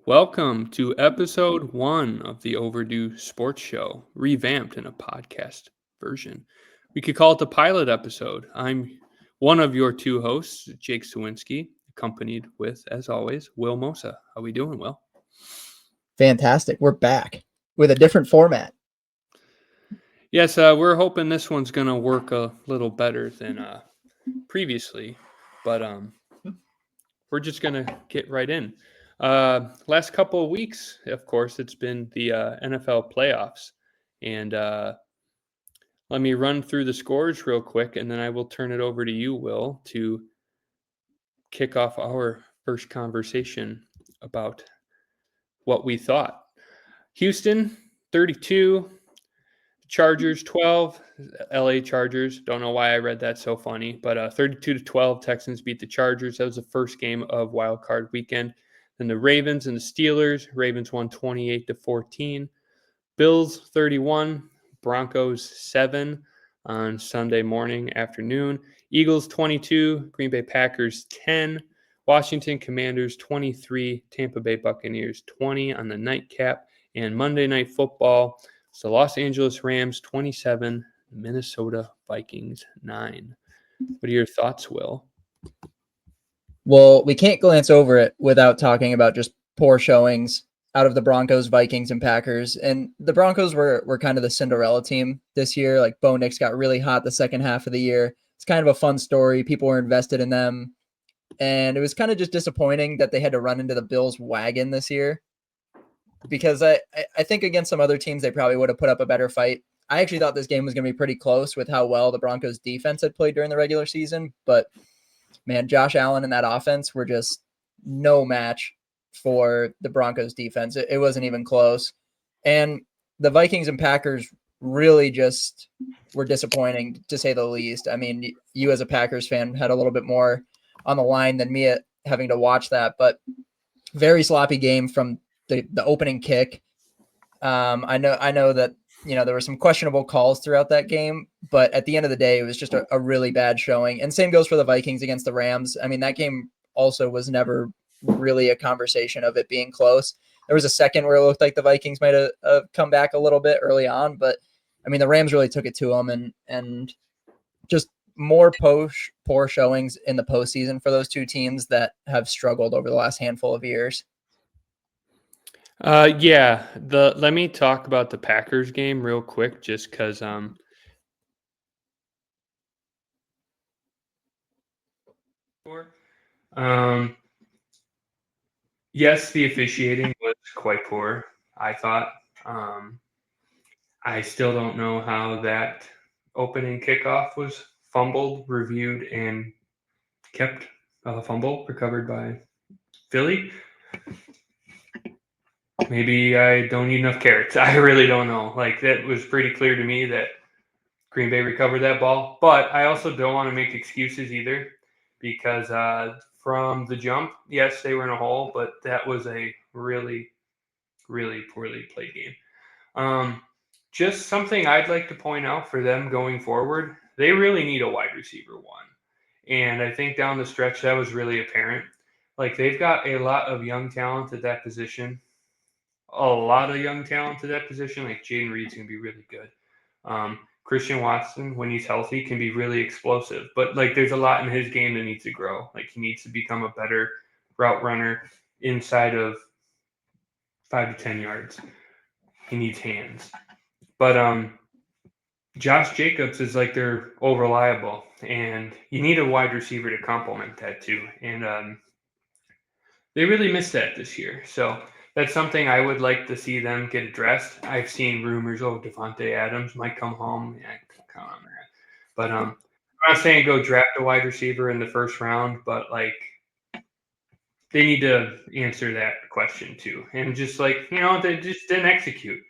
Welcome to episode 1 of the Overdue Sports Show, revamped in a podcast version. We could call it the pilot episode. I'm one of your two hosts, Jake Sawinski, accompanied with, as always, Will Mosa. How we doing, Will? Fantastic. We're back with a different format. Yes, we're hoping this one's going to work a little better than previously, but we're just going to get right in. Last couple of weeks, of course, it's been the NFL playoffs. And let me run through the scores real quick, and then I will turn it over to you, Will, to kick off our first conversation about what we thought. Houston, 32. Chargers, 12. LA Chargers. Don't know why I read that so funny, but 32-12, Texans beat the Chargers. That was the first game of Wild Card Weekend. Then the Ravens and the Steelers. Ravens won 28-14. Bills, 31. Broncos, 7 on Sunday afternoon. Eagles, 22. Green Bay Packers, 10. Washington Commanders, 23. Tampa Bay Buccaneers, 20 on the nightcap. And Monday Night Football, so Los Angeles Rams, 27. Minnesota Vikings, 9. What are your thoughts, Will? Well, we can't glance over it without talking about just poor showings out of the Broncos, Vikings, and Packers. And the Broncos were kind of the Cinderella team this year. Like Bo Nix got really hot the second half of the year. It's kind of a fun story. People were invested in them. And it was kind of just disappointing that they had to run into the Bills wagon this year. Because I think against some other teams, they probably would have put up a better fight. I actually thought this game was going to be pretty close with how well the Broncos defense had played during the regular season. But man, Josh Allen and that offense were just no match for the Broncos defense. It wasn't even close. And the Vikings and Packers really just were disappointing, to say the least. I mean, you as a Packers fan had a little bit more on the line than me having to watch that, but very sloppy game from the opening kick. I know that, there were some questionable calls throughout that game, but at the end of the day, it was just a really bad showing. And same goes for the Vikings against the Rams. I mean, that game also was never really a conversation of it being close. There was a second where it looked like the Vikings might have come back a little bit early on, but I mean, the Rams really took it to them, and just more poor showings in the postseason for those two teams that have struggled over the last handful of years. Let me talk about the Packers game real quick, just because yes, the officiating was quite poor, I thought. I still don't know how that opening kickoff was fumbled, reviewed, and kept fumble recovered by Philly. Maybe I don't eat enough carrots. I really don't know. Like, that was pretty clear to me that Green Bay recovered that ball. But I also don't want to make excuses either, because from the jump, yes, they were in a hole, but that was a really, really poorly played game. Just something I'd like to point out for them going forward, they really need a wide receiver one. And I think down the stretch, that was really apparent. Like, they've got a lot of young talent at that position. Like Jaden Reed's going to be really good. Christian Watson, when he's healthy, can be really explosive. But, like, there's a lot in his game that needs to grow. Like, he needs to become a better route runner inside of 5 to 10 yards. He needs hands. But Josh Jacobs is like they're reliable, and you need a wide receiver to complement that too. And they really missed that this year. So that's something I would like to see them get addressed. I've seen rumors, Devontae Adams might come home. Yeah, count on that. But I'm not saying go draft a wide receiver in the first round, but like they need to answer that question too. And just like, they just didn't execute.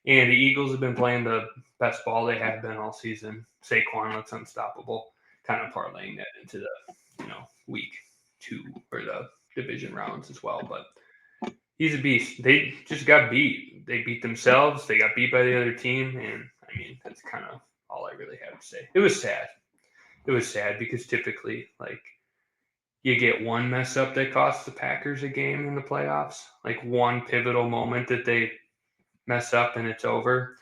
And the Eagles have been playing the best ball they have been all season. Saquon looks unstoppable, kind of parlaying that into the, week 2 or the division rounds as well. But he's a beast. They just got beat. They beat themselves. They got beat by the other team. And, I mean, that's kind of all I really have to say. It was sad. It was sad because typically, like, you get one mess up that costs the Packers a game in the playoffs, like one pivotal moment that they mess up and it's over.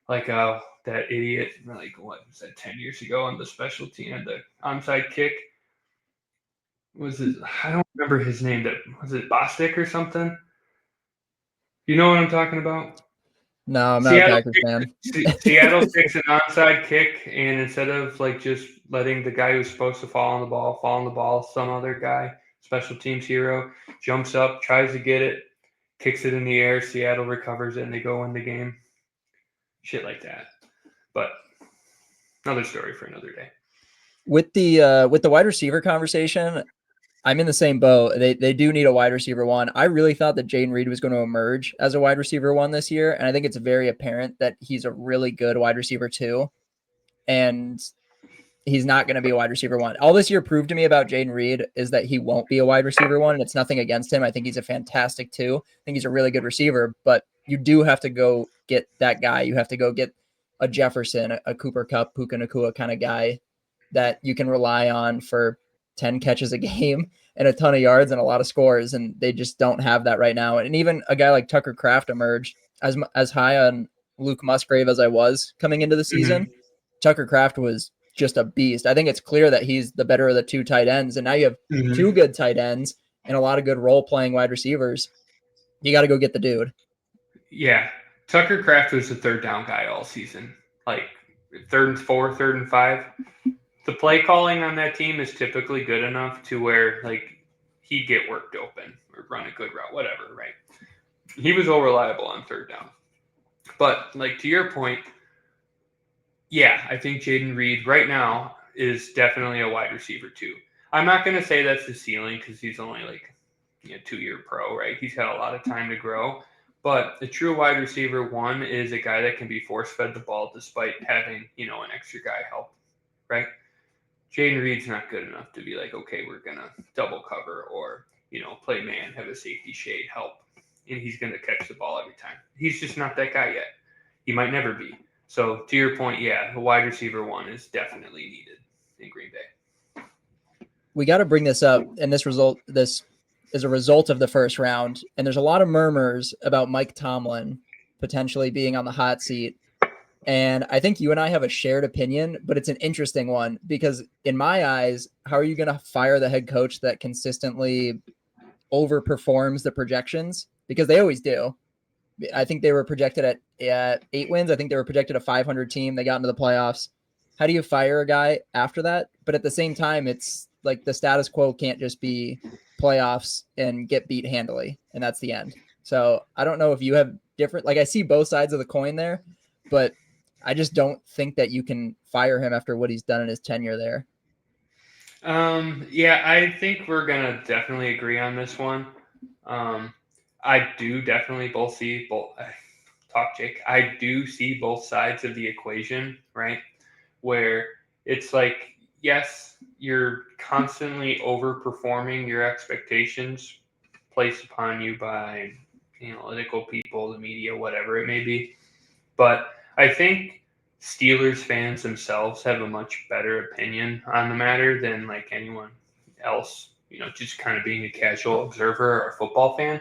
Like that idiot, like what was that 10 years ago on the special team and the onside kick? Was it? I don't remember his name. That was it, Bostic or something. You know what I'm talking about? No, I'm not a Seattle Packers fan. Seattle takes an onside kick, and instead of like just letting the guy who's supposed to fall on the ball, some other guy, special teams hero, jumps up, tries to get it, kicks it in the air. Seattle recovers it, and they go win the game. Shit like that. But another story for another day. With the wide receiver conversation, I'm in the same boat. They do need a wide receiver one. I really thought that Jaden Reed was going to emerge as a wide receiver one this year, and I think it's very apparent that he's a really good wide receiver two, and he's not going to be a wide receiver one. All this year proved to me about Jaden Reed is that he won't be a wide receiver one, and it's nothing against him. I think he's a fantastic two. I think he's a really good receiver, but you do have to go get that guy. You have to go get a Jefferson, a Cooper Kupp, Puka Nacua kind of guy that you can rely on for 10 catches a game and a ton of yards and a lot of scores, and they just don't have that right now. And even a guy like Tucker Kraft emerged as high on Luke Musgrave as I was coming into the season. Mm-hmm. Tucker Kraft was just a beast. I think it's clear that he's the better of the two tight ends, and now you have Mm-hmm. two good tight ends and a lot of good role-playing wide receivers. You got to go get the dude. Yeah, Tucker Kraft was the third down guy all season. Like 3rd and 4, 3rd and 5. The play calling on that team is typically good enough to where like he'd get worked open or run a good route, whatever, right? He was all reliable on 3rd down. But like to your point, yeah, I think Jaden Reed right now is definitely a wide receiver too. I'm not going to say that's the ceiling because he's only like 2-year pro, right? He's had a lot of time to grow. But a true wide receiver one is a guy that can be force fed the ball despite having, an extra guy help, right? Jaden Reed's not good enough to be like, okay, we're going to double cover or, play man, have a safety shade, help. And he's going to catch the ball every time. He's just not that guy yet. He might never be. So to your point, yeah, the wide receiver one is definitely needed in Green Bay. We got to bring this up, and this is a result of the first round, and there's a lot of murmurs about Mike Tomlin potentially being on the hot seat. And I think you and I have a shared opinion, but it's an interesting one because in my eyes, how are you going to fire the head coach that consistently overperforms the projections? Because they always do. I think they were projected at 8 wins. I think they were projected a 500 team. They got into the playoffs. How do you fire a guy after that? But at the same time, it's like the status quo can't just be playoffs and get beat handily, and that's the end. So I don't know if you have different, like I see both sides of the coin there, but I just don't think that you can fire him after what he's done in his tenure there. Yeah, I think we're gonna definitely agree on this one. I do definitely see both. Jake. I do see both sides of the equation, right? Where it's like, yes, you're constantly overperforming your expectations placed upon you by analytical people, the media, whatever it may be. But I think Steelers fans themselves have a much better opinion on the matter than like anyone else, just kind of being a casual observer or a football fan,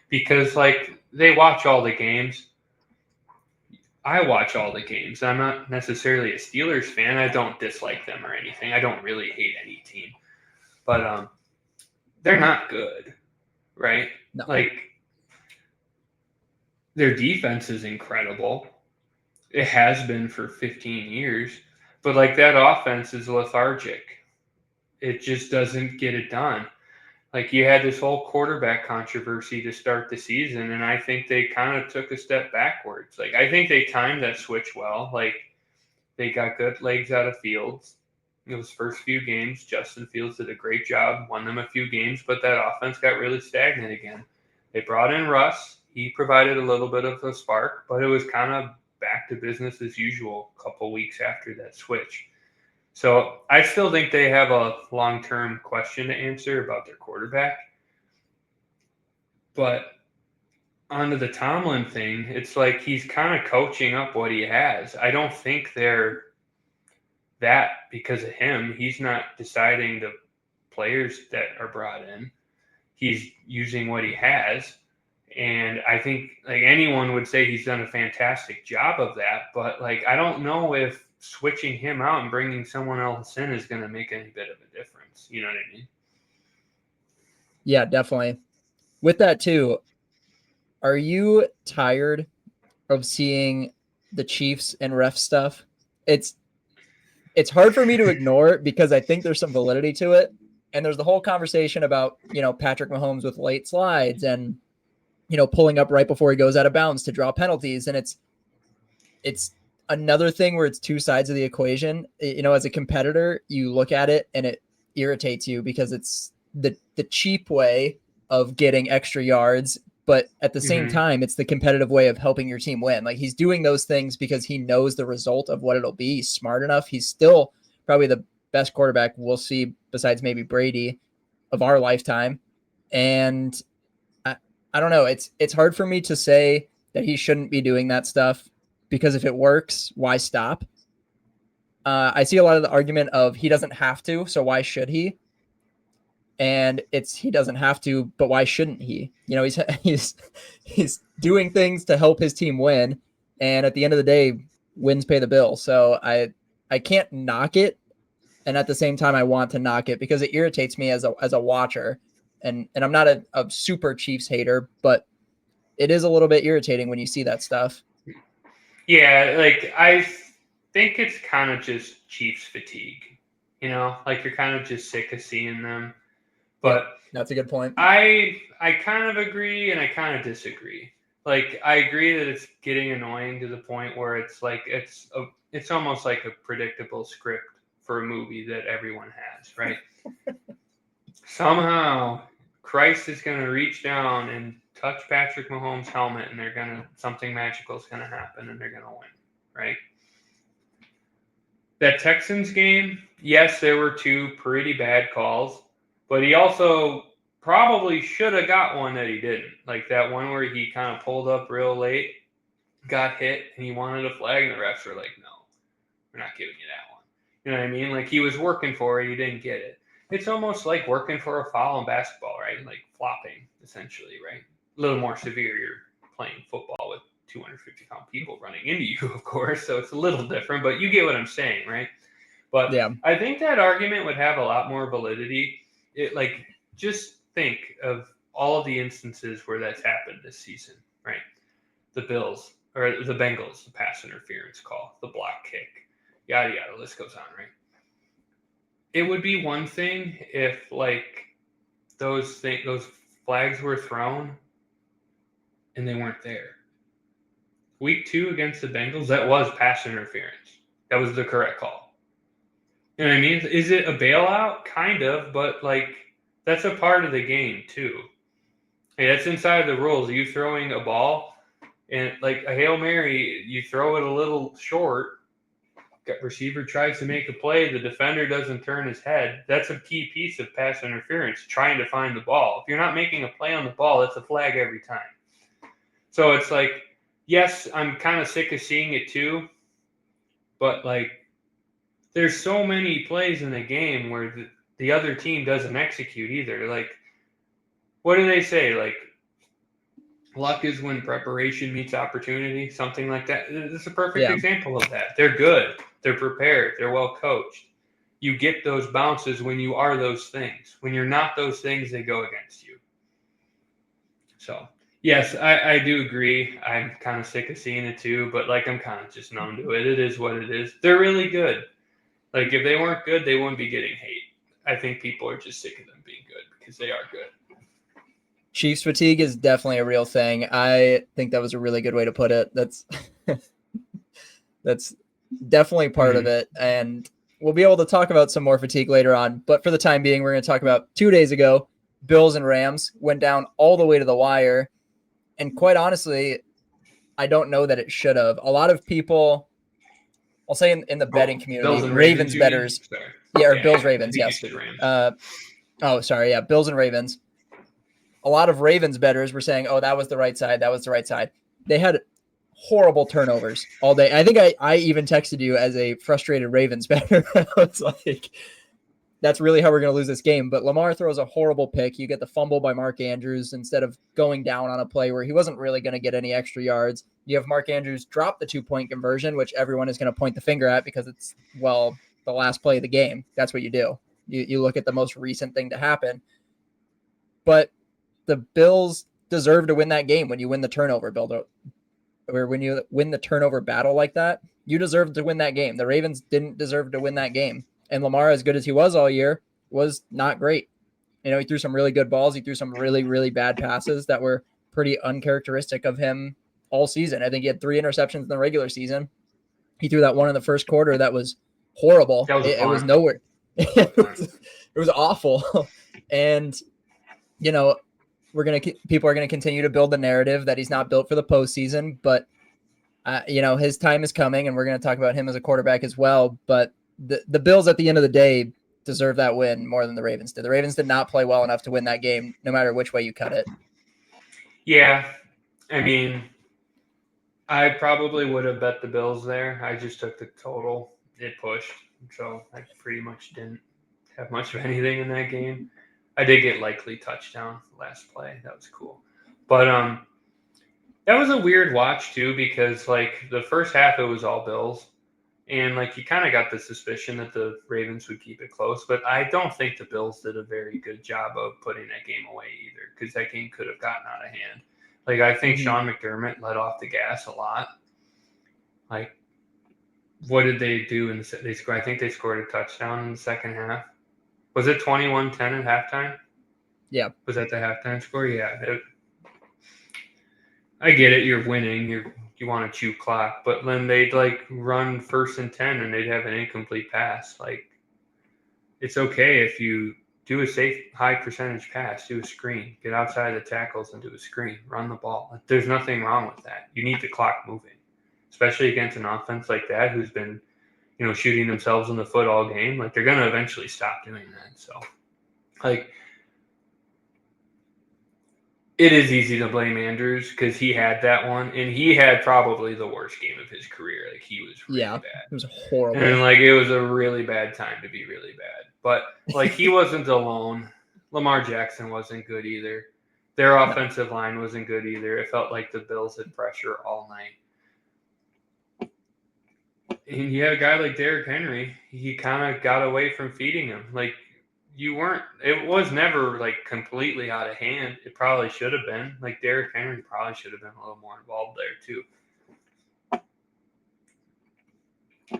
because like they watch all the games. I watch all the games. I'm not necessarily a Steelers fan. I don't dislike them or anything. I don't really hate any team, but they're not good, right? No. Like their defense is incredible. It has been for 15 years, but like that offense is lethargic. It just doesn't get it done. Like you had this whole quarterback controversy to start the season, and I think they kind of took a step backwards. Like I think they timed that switch well. Like they got good legs out of Fields. Those first few games, Justin Fields did a great job, won them a few games, but that offense got really stagnant again. They brought in Russ. He provided a little bit of a spark, but it was kind of back to business as usual a couple weeks after that switch. So I still think they have a long-term question to answer about their quarterback. But onto the Tomlin thing, it's like he's kind of coaching up what he has. I don't think they're that because of him. He's not deciding to players that are brought in. He's using what he has. And I think like anyone would say he's done a fantastic job of that. But like, I don't know if switching him out and bringing someone else in is going to make any bit of a difference. You know what I mean? Yeah, definitely. With that too, are you tired of seeing the Chiefs and ref stuff? It's hard for me to ignore because I think there's some validity to it. And there's the whole conversation about, Patrick Mahomes with late slides and, pulling up right before he goes out of bounds to draw penalties. And it's another thing where it's two sides of the equation. As a competitor, you look at it and it irritates you because it's the cheap way of getting extra yards. But at the same time, it's the competitive way of helping your team win. Like, he's doing those things because he knows the result of what it'll be. He's smart enough. He's still probably the best quarterback we'll see besides maybe Brady of our lifetime. And I don't know. It's hard for me to say that he shouldn't be doing that stuff because if it works, why stop? I see a lot of the argument of he doesn't have to, so why should he? And he doesn't have to, but why shouldn't he? He's doing things to help his team win, and at the end of the day, wins pay the bill. So I can't knock it, and at the same time, I want to knock it because it irritates me as a watcher, and I'm not a super Chiefs hater, but it is a little bit irritating when you see that stuff. Yeah, like I think it's kind of just Chiefs fatigue. Like you're kind of just sick of seeing them. But yeah, that's a good point. I kind of agree and I kind of disagree. Like, I agree that it's getting annoying to the point where it's like it's almost like a predictable script for a movie that everyone has, right? Somehow Christ is going to reach down and touch Patrick Mahomes' helmet and something magical is going to happen and they're going to win, right? That Texans game, yes, there were two pretty bad calls. But he also probably should have got one that he didn't. Like that one where he kind of pulled up real late, got hit, and he wanted a flag, and the refs were like, no, we're not giving you that one. You know what I mean? Like he was working for it, he didn't get it. It's almost like working for a foul in basketball, right? Like flopping, essentially, right? A little more severe. You're playing football with 250-pound people running into you, of course, so it's a little different, but you get what I'm saying, right? But yeah. I think that argument would have a lot more validity. Just think of all of the instances where that's happened this season, right? The Bills or the Bengals, the pass interference call, the block kick, yada yada. List goes on, right? It would be one thing if those flags were thrown and they weren't there. Week 2 against the Bengals, that was pass interference. That was the correct call. You know what I mean? Is it a bailout? Kind of, but that's a part of the game too. Hey, that's inside the rules. You throwing a ball and like a Hail Mary, you throw it a little short. Receiver tries to make a play. The defender doesn't turn his head. That's a key piece of pass interference, trying to find the ball. If you're not making a play on the ball, it's a flag every time. So it's like, yes, I'm kind of sick of seeing it too, but there's so many plays in the game where the other team doesn't execute either. What do they say? Luck is when preparation meets opportunity, something like that. This is a perfect example of that. They're good. They're prepared. They're well coached. You get those bounces when you are those things. When you're not those things, they go against you. So, yes, I do agree. I'm kind of sick of seeing it too, but I'm kind of just numb to it. It is what it is. They're really good. If they weren't good, they wouldn't be getting hate. I think people are just sick of them being good because they are good. Chiefs fatigue is definitely a real thing. I think that was a really good way to put it. That's definitely part of it. And we'll be able to talk about some more fatigue later on. But for the time being, we're going to talk about 2 days ago, Bills and Rams went down all the way to the wire. And quite honestly, I don't know that it should have. A lot of people, I'll say in the betting community, Ravens bettors. Or Bills Ravens, yes. Bills and Ravens. A lot of Ravens bettors were saying, oh, that was the right side. That was the right side. They had horrible turnovers all day. I think I even texted you as a frustrated Ravens bettor. I was like, that's really how we're going to lose this game. But Lamar throws a horrible pick. You get the fumble by Mark Andrews instead of going down on a play where he wasn't really going to get any extra yards. You have Mark Andrews drop the 2-point conversion, which everyone is going to point the finger at because it's, well, the last play of the game. That's what you do. You look at the most recent thing to happen. But the Bills deserve to win that game when you win the turnover build, or when you win the turnover battle like that. You deserve to win that game. The Ravens didn't deserve to win that game. And Lamar, as good as he was all year, was not great. You know, he threw some really good balls. He threw some really, really bad passes that were pretty uncharacteristic of him all season. I think he had 3 interceptions in the regular season. He threw that one in the first quarter that was horrible. It was nowhere. It was awful. And, you know, people are going to continue to build the narrative that he's not built for the postseason, but you know, his time is coming, and we're going to talk about him as a quarterback as well. But the Bills at the end of the day deserve that win more than the Ravens did. The Ravens did not play well enough to win that game, no matter which way you cut it. Yeah. I mean, I probably would have bet the Bills there. I just took the total. It pushed. So I pretty much didn't have much of anything in that game. I did get likely touchdown last play. That was cool. But that was a weird watch too, because like the first half it was all Bills. And like you kind of got the suspicion that the Ravens would keep it close, but I don't think the Bills did a very good job of putting that game away either, because that game could have gotten out of hand. Like I think Sean McDermott let off the gas a lot. Like, what did they do in the? They scored. I think they scored a touchdown in the second half. Was it 21-10 at halftime? Yeah. Was that the halftime score? Yeah. I get it. You're winning. You want to chew clock, but then they'd like run 1st and 10 and they'd have an incomplete pass. Like, it's okay if you do a safe high percentage pass, do a screen, get outside the tackles and do a screen, run the ball. There's nothing wrong with that. You need the clock moving, especially against an offense like that who's been, you know, shooting themselves in the foot all game. Like, they're going to eventually stop doing that. So, like, it is easy to blame Andrews because he had that one, and he had probably the worst game of his career. Like, he was really bad. It was horrible. And, like, it was a really bad time to be really bad. But, like, he wasn't alone. Lamar Jackson wasn't good either. Their offensive line wasn't good either. It felt like the Bills had pressure all night. And you had a guy like Derrick Henry. He kind of got away from feeding him. Like, it was never like completely out of hand. It probably should have been. Like, Derrick Henry probably should have been a little more involved there too.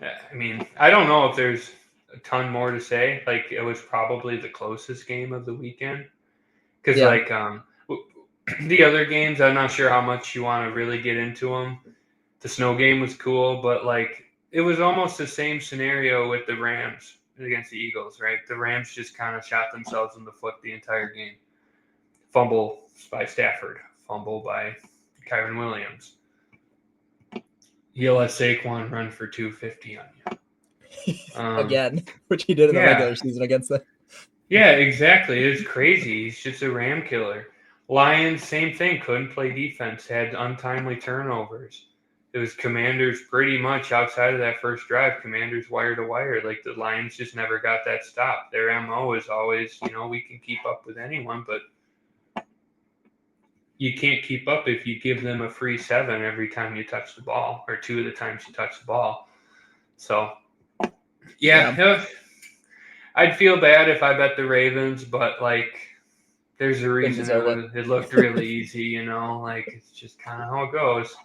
I mean, I don't know if there's a ton more to say. Like, it was probably the closest game of the weekend. Because like the other games, I'm not sure how much you want to really get into them. The snow game was cool, but like it was almost the same scenario with the Rams against the Eagles, right? The Rams just kind of shot themselves in the foot the entire game. Fumble by Stafford, fumble by Kyron Williams. He'll let Saquon run for 250 on you. Again, which he did in the regular season against them. Yeah, exactly. It's crazy. He's just a ram killer. Lions, same thing. Couldn't play defense. Had untimely turnovers. It was Commanders pretty much outside of that first drive. Commanders wire to wire. Like, the Lions just never got that stop. Their MO is always, you know, we can keep up with anyone, but you can't keep up if you give them a free 7 every time you touch the ball, or 2 of the times you touch the ball. So, yeah. I'd feel bad if I bet the Ravens, but like, there's a reason it looked really easy, you know. Like, it's just kind of how it goes.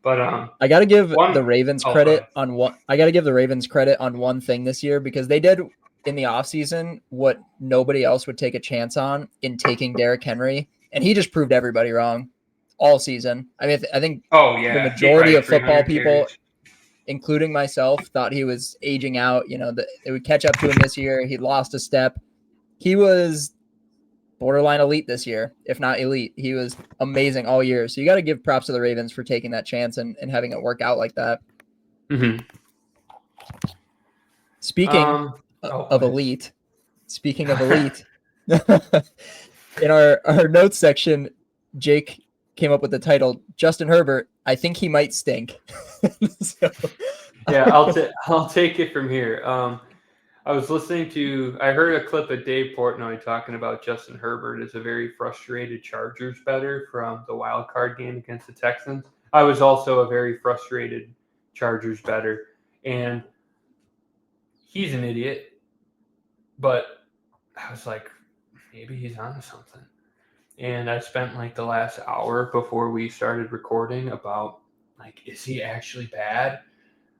But I got to give the Ravens credit on one. I got to give the Ravens credit on one thing this year, because they did in the offseason what nobody else would take a chance on in taking Derrick Henry, and he just proved everybody wrong all season. I mean, I think the majority of football people, including myself, thought he was aging out. You know, that it would catch up to him this year. He lost a step. He was borderline elite this year, if not elite. He was amazing all year. So you got to give props to the Ravens for taking that chance and having it work out like that. Mm-hmm. Speaking of elite, in our notes section, Jake came up with the title, Justin Herbert, I think he might stink. Yeah, I'll take it from here. was listening to, I heard a clip of Dave Portnoy talking about Justin Herbert as a very frustrated Chargers bettor from the wild card game against the Texans. I was also a very frustrated Chargers bettor, and he's an idiot, but I was like, maybe he's onto something. And I spent like the last hour before we started recording about, like, is he actually bad?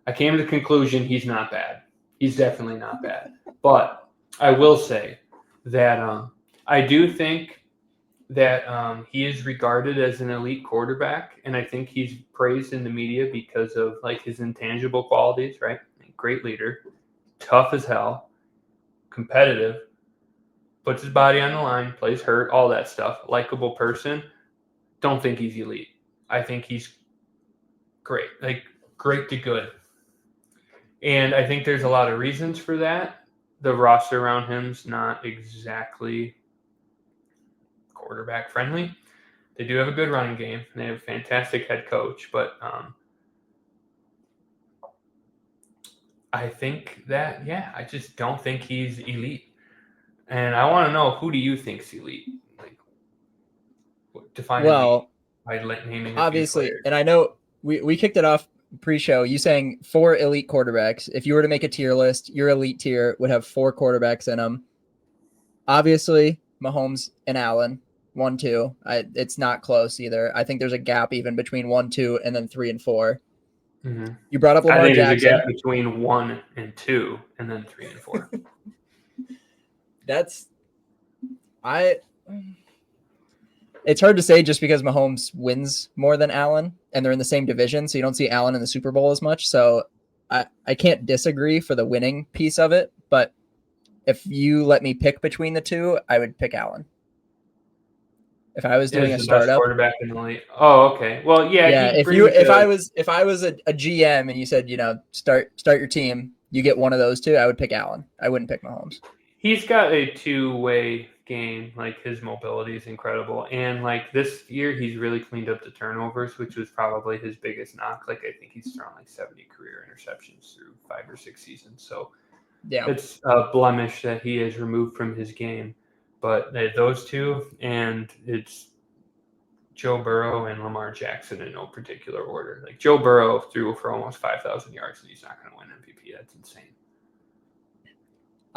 I came to the conclusion he's not bad. He's definitely not bad. But I will say that I do think that he is regarded as an elite quarterback, and I think he's praised in the media because of like his intangible qualities, right? Great leader, tough as hell, competitive, puts his body on the line, plays hurt, all that stuff. Likable person. Don't think he's elite. I think he's great, like great to good. And I think there's a lot of reasons for that. The roster around him's not exactly quarterback friendly. They do have a good running game, and they have a fantastic head coach, but I think that, yeah, I just don't think he's elite. And I want to know, who do you think's elite? Like, define elite by naming a few obviously, players. and I know we kicked it off pre-show. You saying 4 elite quarterbacks. If you were to make a tier list, your elite tier would have 4 quarterbacks in them. Obviously, Mahomes and Allen, 1, 2. It's not close either. I think there's a gap even between 1, 2, and then 3 and 4. Mm-hmm. You brought up Lamar I think Jackson. there's a gap between 1 and 2, and then 3 and 4. It's hard to say just because Mahomes wins more than Allen, and they're in the same division, so you don't see Allen in the Super Bowl as much. So I can't disagree for the winning piece of it, but if you let me pick between the two, I would pick Allen. If I was doing a startup, best quarterback in the league. Oh, okay. Well, yeah. Yeah. If I was a GM and you said, start your team, you get one of those two, I would pick Allen. I wouldn't pick Mahomes. He's got a two-way game. Like, his mobility is incredible, and like this year, he's really cleaned up the turnovers, which was probably his biggest knock. Like, I think he's thrown like 70 career interceptions through 5 or 6 seasons. So yeah, it's a blemish that he has removed from his game. But those two, and it's Joe Burrow and Lamar Jackson in no particular order. Like, Joe Burrow threw for almost 5,000 yards, and he's not going to win MVP. That's insane.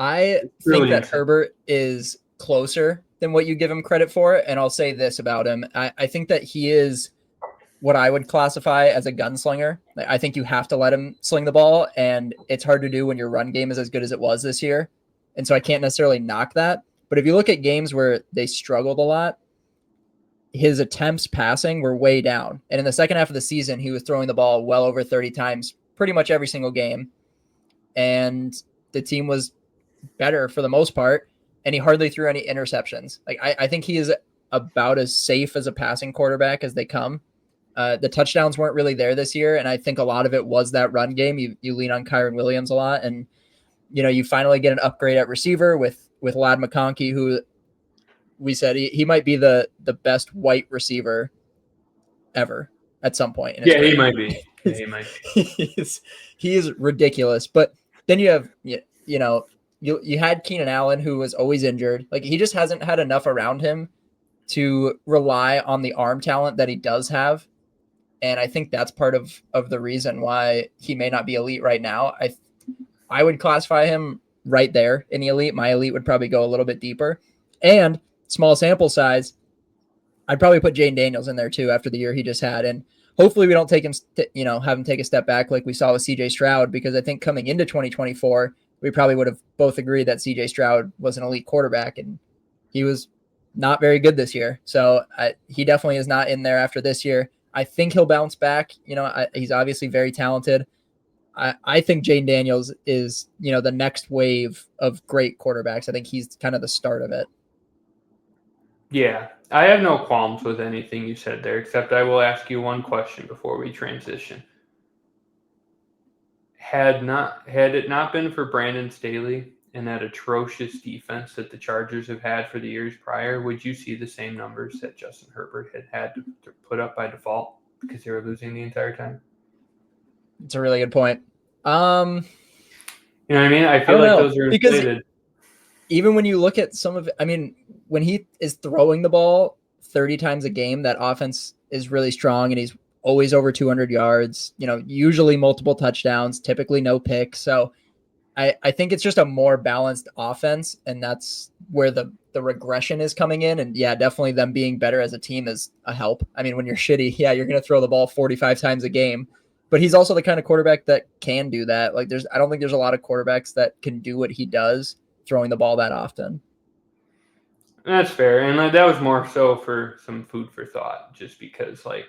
I think that Herbert is closer than what you give him credit for, and I'll say this about him. I think that he is what I would classify as a gunslinger. I think you have to let him sling the ball, and it's hard to do when your run game is as good as it was this year. And so I can't necessarily knock that. But if you look at games where they struggled a lot, his attempts passing were way down. And in the second half of the season, he was throwing the ball well over 30 times pretty much every single game. And the team was better for the most part, and he hardly threw any interceptions. Like, I think he is about as safe as a passing quarterback as they come. The touchdowns weren't really there this year, and I think a lot of it was that run game. You lean on Kyron Williams a lot, and you finally get an upgrade at receiver with Ladd McConkey, who we said he might be the best white receiver ever at some point in his career. He might be. Yeah, he might be. He is ridiculous. But then you have you had Keenan Allen, who was always injured. Like, he just hasn't had enough around him to rely on the arm talent that he does have. And I think that's part of the reason why he may not be elite right now. I would classify him right there in the elite. My elite would probably go a little bit deeper. And small sample size, I'd probably put Jayden Daniels in there too after the year he just had. And hopefully we don't take him, have him take a step back like we saw with CJ Stroud, because I think coming into 2024, we probably would have both agreed that CJ Stroud was an elite quarterback, and he was not very good this year. So he definitely is not in there after this year. I think he'll bounce back. He's obviously very talented. I think Jayden Daniels is, the next wave of great quarterbacks. I think he's kind of the start of it. Yeah, I have no qualms with anything you said there, except I will ask you one question before we transition. Had it not been for Brandon Staley and that atrocious defense that the Chargers have had for the years prior, would you see the same numbers that Justin Herbert had to put up by default because they were losing the entire time? It's a really good point. You know what I mean? I I feel don't like know, those are because inflated. even when you look at some of it, I mean, when he is throwing the ball 30 times a game, that offense is really strong, and he's always over 200 yards, usually multiple touchdowns, typically no picks. So I think it's just a more balanced offense, and that's where the regression is coming in. And yeah, definitely them being better as a team is a help. I mean, when you're shitty, yeah, you're going to throw the ball 45 times a game, but he's also the kind of quarterback that can do that. Like I don't think there's a lot of quarterbacks that can do what he does, throwing the ball that often. That's fair. And that was more so for some food for thought, just because, like,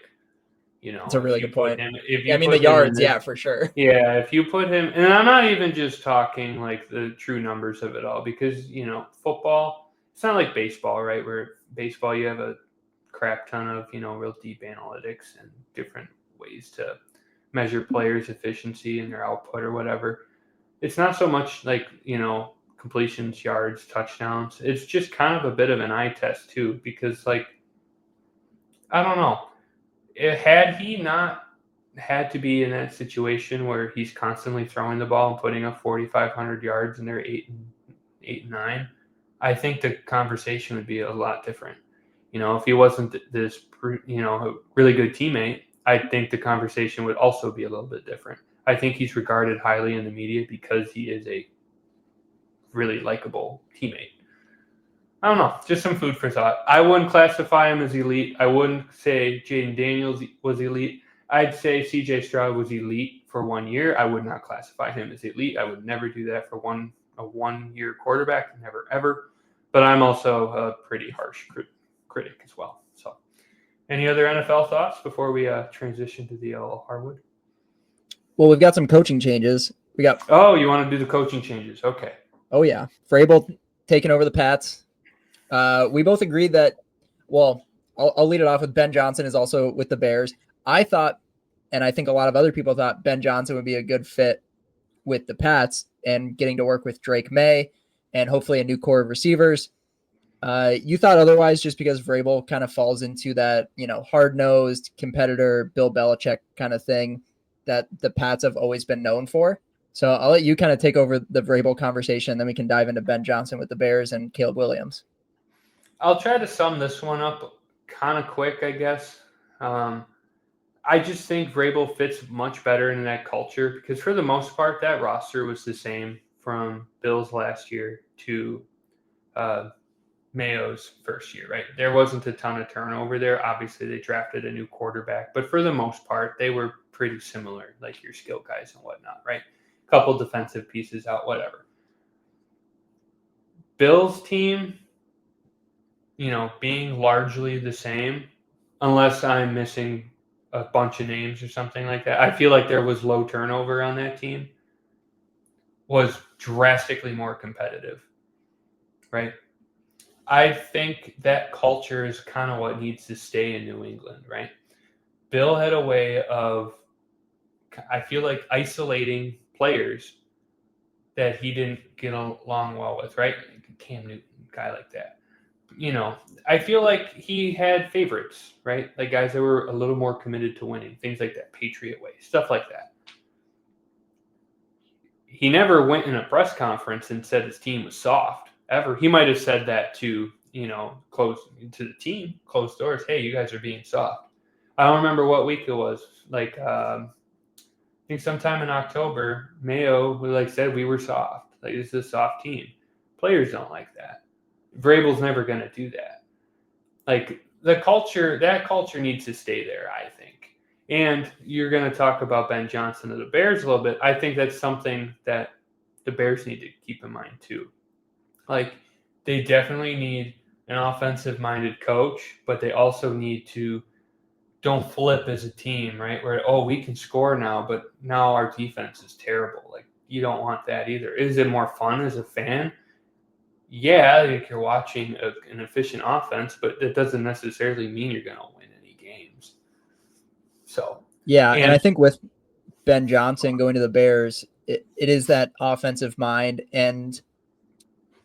It's a really good point. if Yeah, I you mean, the put him in yards, this, yeah, for sure. yeah, if you put him, and I'm not even just talking like the true numbers of it all, because, football, it's not like baseball, right? Where baseball, you have a crap ton of, real deep analytics and different ways to measure players' efficiency and their output or whatever. It's not so much like, completions, yards, touchdowns. It's just kind of a bit of an eye test too, because, like, I don't know. Had he not had to be in that situation where he's constantly throwing the ball and putting up 4,500 yards and they're 8 and 9, I think the conversation would be a lot different. If he wasn't this, a really good teammate, I think the conversation would also be a little bit different. I think he's regarded highly in the media because he is a really likable teammate. I don't know, just some food for thought. I wouldn't classify him as elite. I wouldn't say Jaden Daniels was elite. I'd say CJ Stroud was elite for 1 year. I would not classify him as elite. I would never do that for a 1 year quarterback, never ever. But I'm also a pretty harsh critic as well. So, any other NFL thoughts before we transition to the LL Harwood? Well, we've got some coaching changes. We got. Oh, you want to do the coaching changes? Okay. Oh yeah, Vrabel taking over the Pats. We both agreed that. Well, I'll lead it off with Ben Johnson is also with the Bears. I thought, and I think a lot of other people thought, Ben Johnson would be a good fit with the Pats and getting to work with Drake May and hopefully a new core of receivers. You thought otherwise just because Vrabel kind of falls into that, hard-nosed competitor, Bill Belichick kind of thing that the Pats have always been known for. So I'll let you kind of take over the Vrabel conversation, then we can dive into Ben Johnson with the Bears and Caleb Williams. I'll try to sum this one up kind of quick, I guess. I just think Vrabel fits much better in that culture because for the most part, that roster was the same from Bill's last year to Mayo's first year, right? There wasn't a ton of turnover there. Obviously, they drafted a new quarterback, but for the most part, they were pretty similar, like your skill guys and whatnot, right? Couple defensive pieces out, whatever. Bill's team, being largely the same, unless I'm missing a bunch of names or something like that. I feel like there was low turnover on that team, was drastically more competitive, right? I think that culture is kind of what needs to stay in New England, right? Bill had a way of, I feel like, isolating players that he didn't get along well with, right? Cam Newton, guy like that. I feel like he had favorites, right? Like guys that were a little more committed to winning, things like that, Patriot way, stuff like that. He never went in a press conference and said his team was soft, ever. He might have said that to, close to the team, closed doors. Hey, you guys are being soft. I don't remember what week it was. Like, I think sometime in October, Mayo said we were soft. Like, this is a soft team. Players don't like that. Vrabel's never going to do that. Like, that culture needs to stay there, I think. And you're going to talk about Ben Johnson of the Bears a little bit. I think that's something that the Bears need to keep in mind too. Like, they definitely need an offensive-minded coach, but they also need to don't flip as a team, right? Where, we can score now, but now our defense is terrible. Like, you don't want that either. Is it more fun as a fan? Yeah, like you're watching an efficient offense, but that doesn't necessarily mean you're going to win any games. So, yeah, and I think with Ben Johnson going to the Bears, it is that offensive mind, and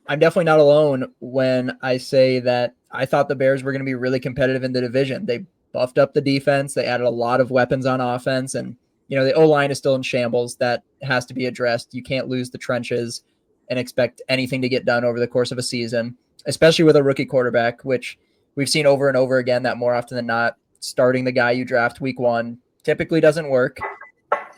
I'm definitely not alone when I say that I thought the Bears were going to be really competitive in the division. They buffed up the defense. They added a lot of weapons on offense, and the O-line is still in shambles. That has to be addressed. You can't lose the trenches and expect anything to get done over the course of a season, especially with a rookie quarterback, which we've seen over and over again that more often than not, starting the guy you draft week one typically doesn't work.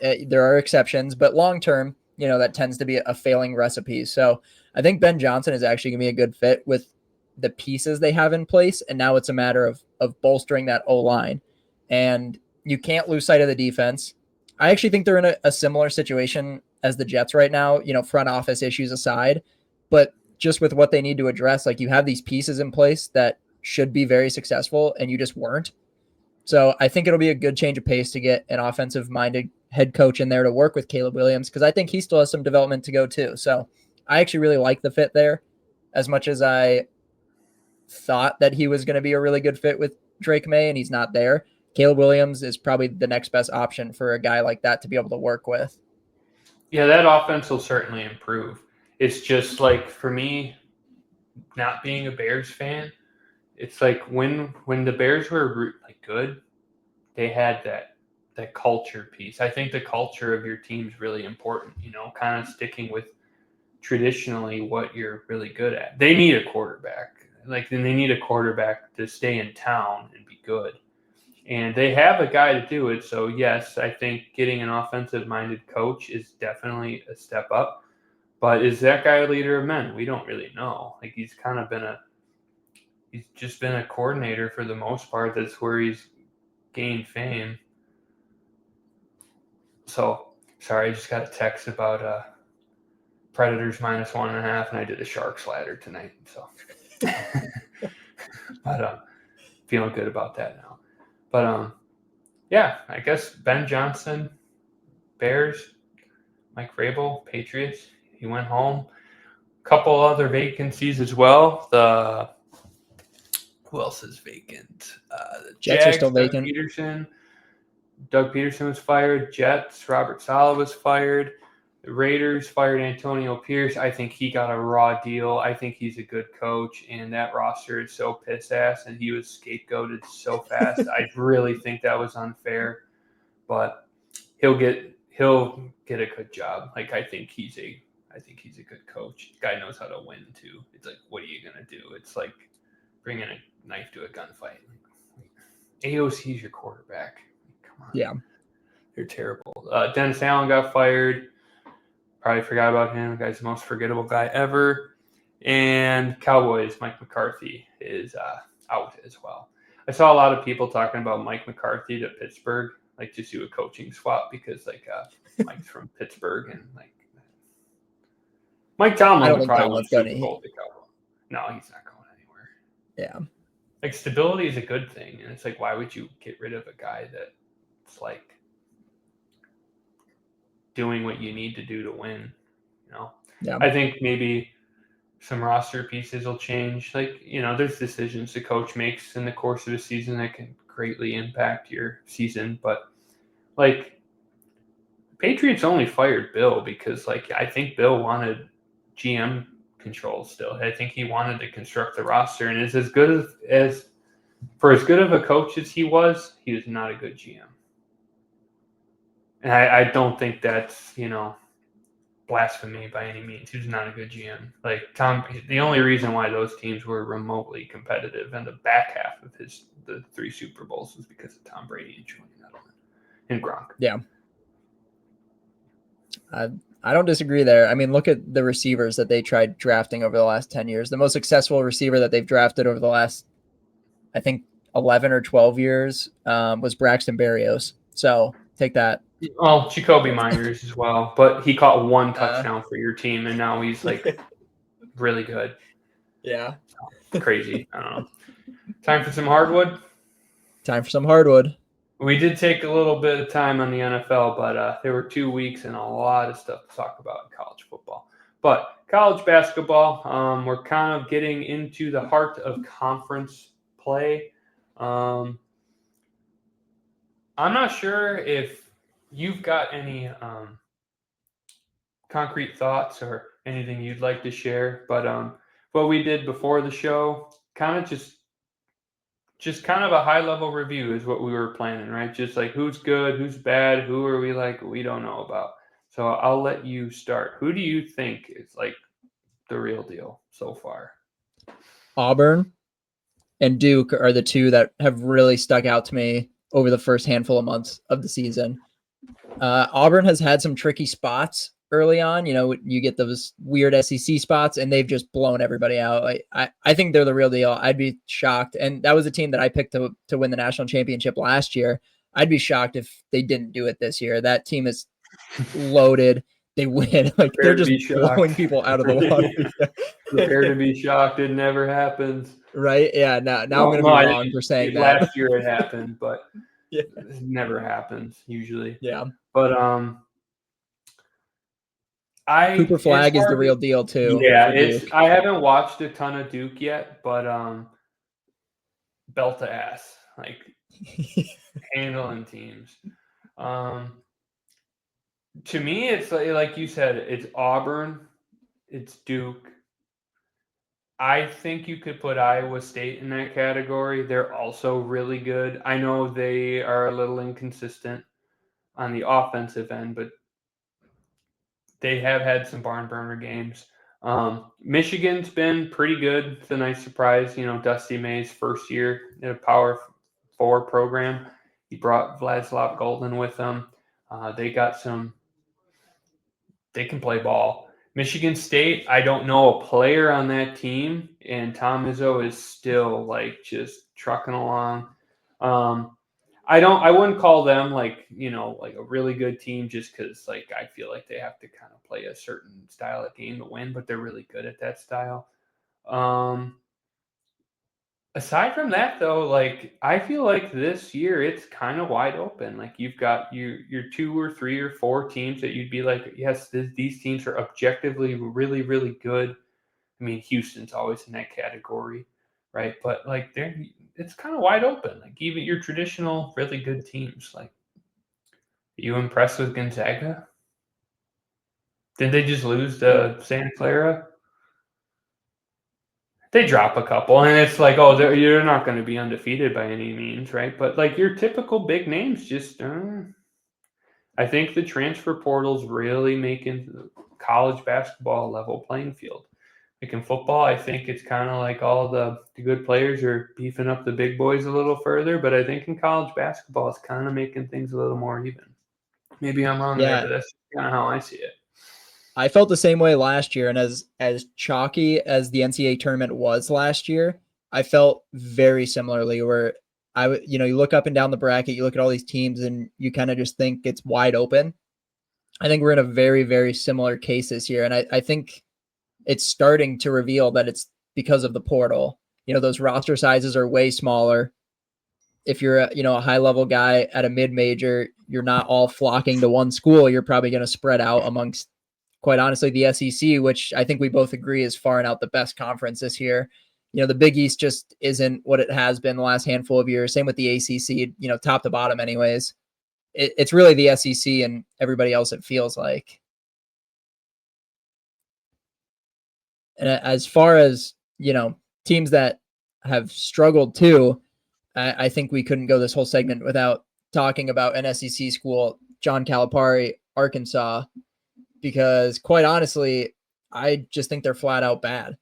There are exceptions, but long term, that tends to be a failing recipe. So I think Ben Johnson is actually going to be a good fit with the pieces they have in place. And now it's a matter of bolstering that O-line. And you can't lose sight of the defense. I actually think they're in a similar situation as the Jets right now, front office issues aside. But just with what they need to address, like you have these pieces in place that should be very successful and you just weren't. So I think it'll be a good change of pace to get an offensive-minded head coach in there to work with Caleb Williams, because I think he still has some development to go too. So I actually really like the fit there, as much as I thought that he was going to be a really good fit with Drake May, and he's not there. Caleb Williams is probably the next best option for a guy like that to be able to work with. Yeah, that offense will certainly improve. It's just like, for me, not being a Bears fan, it's like when the Bears were like good, they had that culture piece. I think the culture of your team is really important, kind of sticking with traditionally what you're really good at. They need a quarterback. Like, then they need a quarterback to stay in town and be good. And they have a guy to do it. So, yes, I think getting an offensive-minded coach is definitely a step up. But is that guy a leader of men? We don't really know. Like, he's just been a coordinator for the most part. That's where he's gained fame. So, sorry, I just got a text about Predators -1.5, and I did a Sharks ladder tonight. So, but feeling good about that now. But yeah, I guess Ben Johnson, Bears, Mike Vrabel, Patriots. He went home. A couple other vacancies as well. Who else is vacant? The Jets are Jags, still vacant. Doug Peterson was fired. Jets, Robert Saleh was fired. The Raiders fired Antonio Pierce. I think he got a raw deal. I think he's a good coach, and that roster is so piss ass, and he was scapegoated so fast. I really think that was unfair, but he'll get a good job. Like, I think he's a good coach. The guy knows how to win too. It's like, what are you gonna do? It's like bringing a knife to a gunfight. AOC's your quarterback. Come on. Yeah. They're terrible. Dennis Allen got fired. Probably forgot about him. The guy's the most forgettable guy ever. And Cowboys, Mike McCarthy is out as well. I saw a lot of people talking about Mike McCarthy to Pittsburgh, like just do a coaching swap because Mike's from Pittsburgh, and like Mike Tomlin would probably win a Super Bowl to Cowboys. No, he's not going anywhere. Yeah. Like, stability is a good thing, and it's like, why would you get rid of a guy that's like doing what you need to do to win? Yeah. I think maybe some roster pieces will change. Like, there's decisions the coach makes in the course of a season that can greatly impact your season. But like, Patriots only fired Bill because I think Bill wanted GM control still. I think he wanted to construct the roster, and is as good as of a coach as he was not a good GM. And I don't think that's, blasphemy by any means. He was not a good GM. Like, the only reason why those teams were remotely competitive in the back half of the 3 Super Bowls was because of Tom Brady and Julian Edelman and Gronk. Yeah. I don't disagree there. I mean, look at the receivers that they tried drafting over the last 10 years. The most successful receiver that they've drafted over the last, I think, 11 or 12 years was Braxton Berrios. So take that. Well, Jacoby Myers as well, but he caught 1 touchdown for your team, and now he's really good. Yeah. Crazy. I don't know. Time for some hardwood? Time for some hardwood. We did take a little bit of time on the NFL, but there were 2 weeks and a lot of stuff to talk about in college football. But college basketball, we're kind of getting into the heart of conference play. I'm not sure if you've got any concrete thoughts or anything you'd like to share, but what we did before the show, kind of just just kind of a high-level review is what we were planning, right? Just like who's good, who's bad, who are we like we don't know about. So I'll let you start. Who do you think is like the real deal so far? Auburn and Duke are the two that have really stuck out to me over the first handful of months of the season. Auburn has had some tricky spots early on. You get those weird SEC spots, and they've just blown everybody out. I think they're the real deal. I'd be shocked. And that was a team that I picked to win the national championship last year. I'd be shocked if they didn't do it this year. That team is loaded. They win. Like, they're just blowing people out of the water. Prepare to be shocked. It never happens. Right? Yeah. Now I'm going to be wrong for saying that. Last year it happened, but yeah. It never happens usually. Yeah. But Cooper Flag is the real deal too. Yeah, I haven't watched a ton of Duke yet, but belt to ass, like handling teams. To me, it's like you said, it's Auburn, it's Duke. I think you could put Iowa State in that category. They're also really good. I know they are a little inconsistent on the offensive end, but they have had some barn burner games. Michigan's been pretty good. It's a nice surprise. Dusty May's first year in a Power 4 program. He brought Vladislav Golden with him. They can play ball. Michigan State, I don't know a player on that team, and Tom Izzo is still like just trucking along. I wouldn't call them like a really good team just because like I feel like they have to kind of play a certain style of game to win, but they're really good at that style. Aside from that though, like I feel like this year it's kind of wide open. Like you've got your 2 or 3 or 4 teams that you'd be like, yes, these teams are objectively really, really good. I mean, Houston's always in that category, right? But like it's kind of wide open. Like even your traditional really good teams. Like, are you impressed with Gonzaga? Did they just lose to Santa Clara? They drop a couple, and it's like, oh, you're not going to be undefeated by any means, right? But like your typical big names, just I think the transfer portal's really making college basketball a level playing field. Like in football, I think it's kind of like all the good players are beefing up the big boys a little further, but I think in college basketball, it's kind of making things a little more even. Maybe I'm wrong there, but that's kind of how I see it. I felt the same way last year, and as chalky as the NCAA tournament was last year, I felt very similarly. Where you look up and down the bracket, you look at all these teams, and you kind of just think it's wide open. I think we're in a very, very similar case this year, and I think it's starting to reveal that it's because of the portal. Those roster sizes are way smaller. If you're a high level guy at a mid major, you're not all flocking to one school. You're probably going to spread out amongst, quite honestly, the SEC, which I think we both agree is far and out the best conference this year. The Big East just isn't what it has been the last handful of years. Same with the ACC, top to bottom anyways. It's really the SEC and everybody else, it feels like. And as far as, teams that have struggled too, I think we couldn't go this whole segment without talking about an SEC school, John Calipari, Arkansas, because quite honestly, I just think they're flat out bad.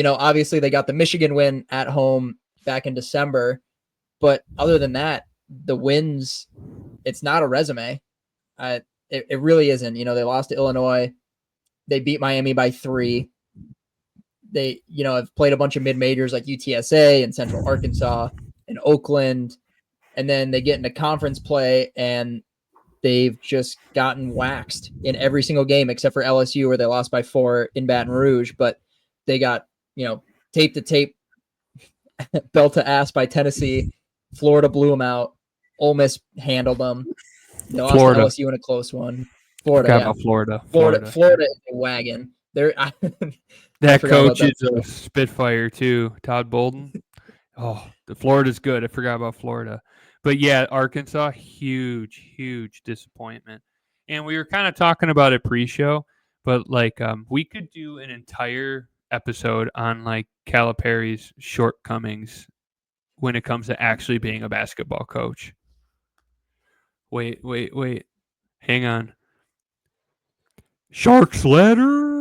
Obviously they got the Michigan win at home back in December, but other than that, the wins, it's not a resume. It really isn't. They lost to Illinois. They beat Miami by 3. They, have played a bunch of mid-majors like UTSA and Central Arkansas and Oakland, and then they get into conference play and they've just gotten waxed in every single game except for LSU, where they lost by 4 in Baton Rouge, but they got, tape to tape, belt to ass by Tennessee. Florida blew them out. Ole Miss handled them. They lost to LSU in a close one. Florida is a wagon. That coach is a spitfire too, Todd Bolden. Oh, the Florida's good. I forgot about Florida. But yeah, Arkansas, huge disappointment. And we were kind of talking about it pre-show, but like we could do an entire episode on like Calipari's shortcomings when it comes to actually being a basketball coach. Wait. Hang on. Shark's Ladder.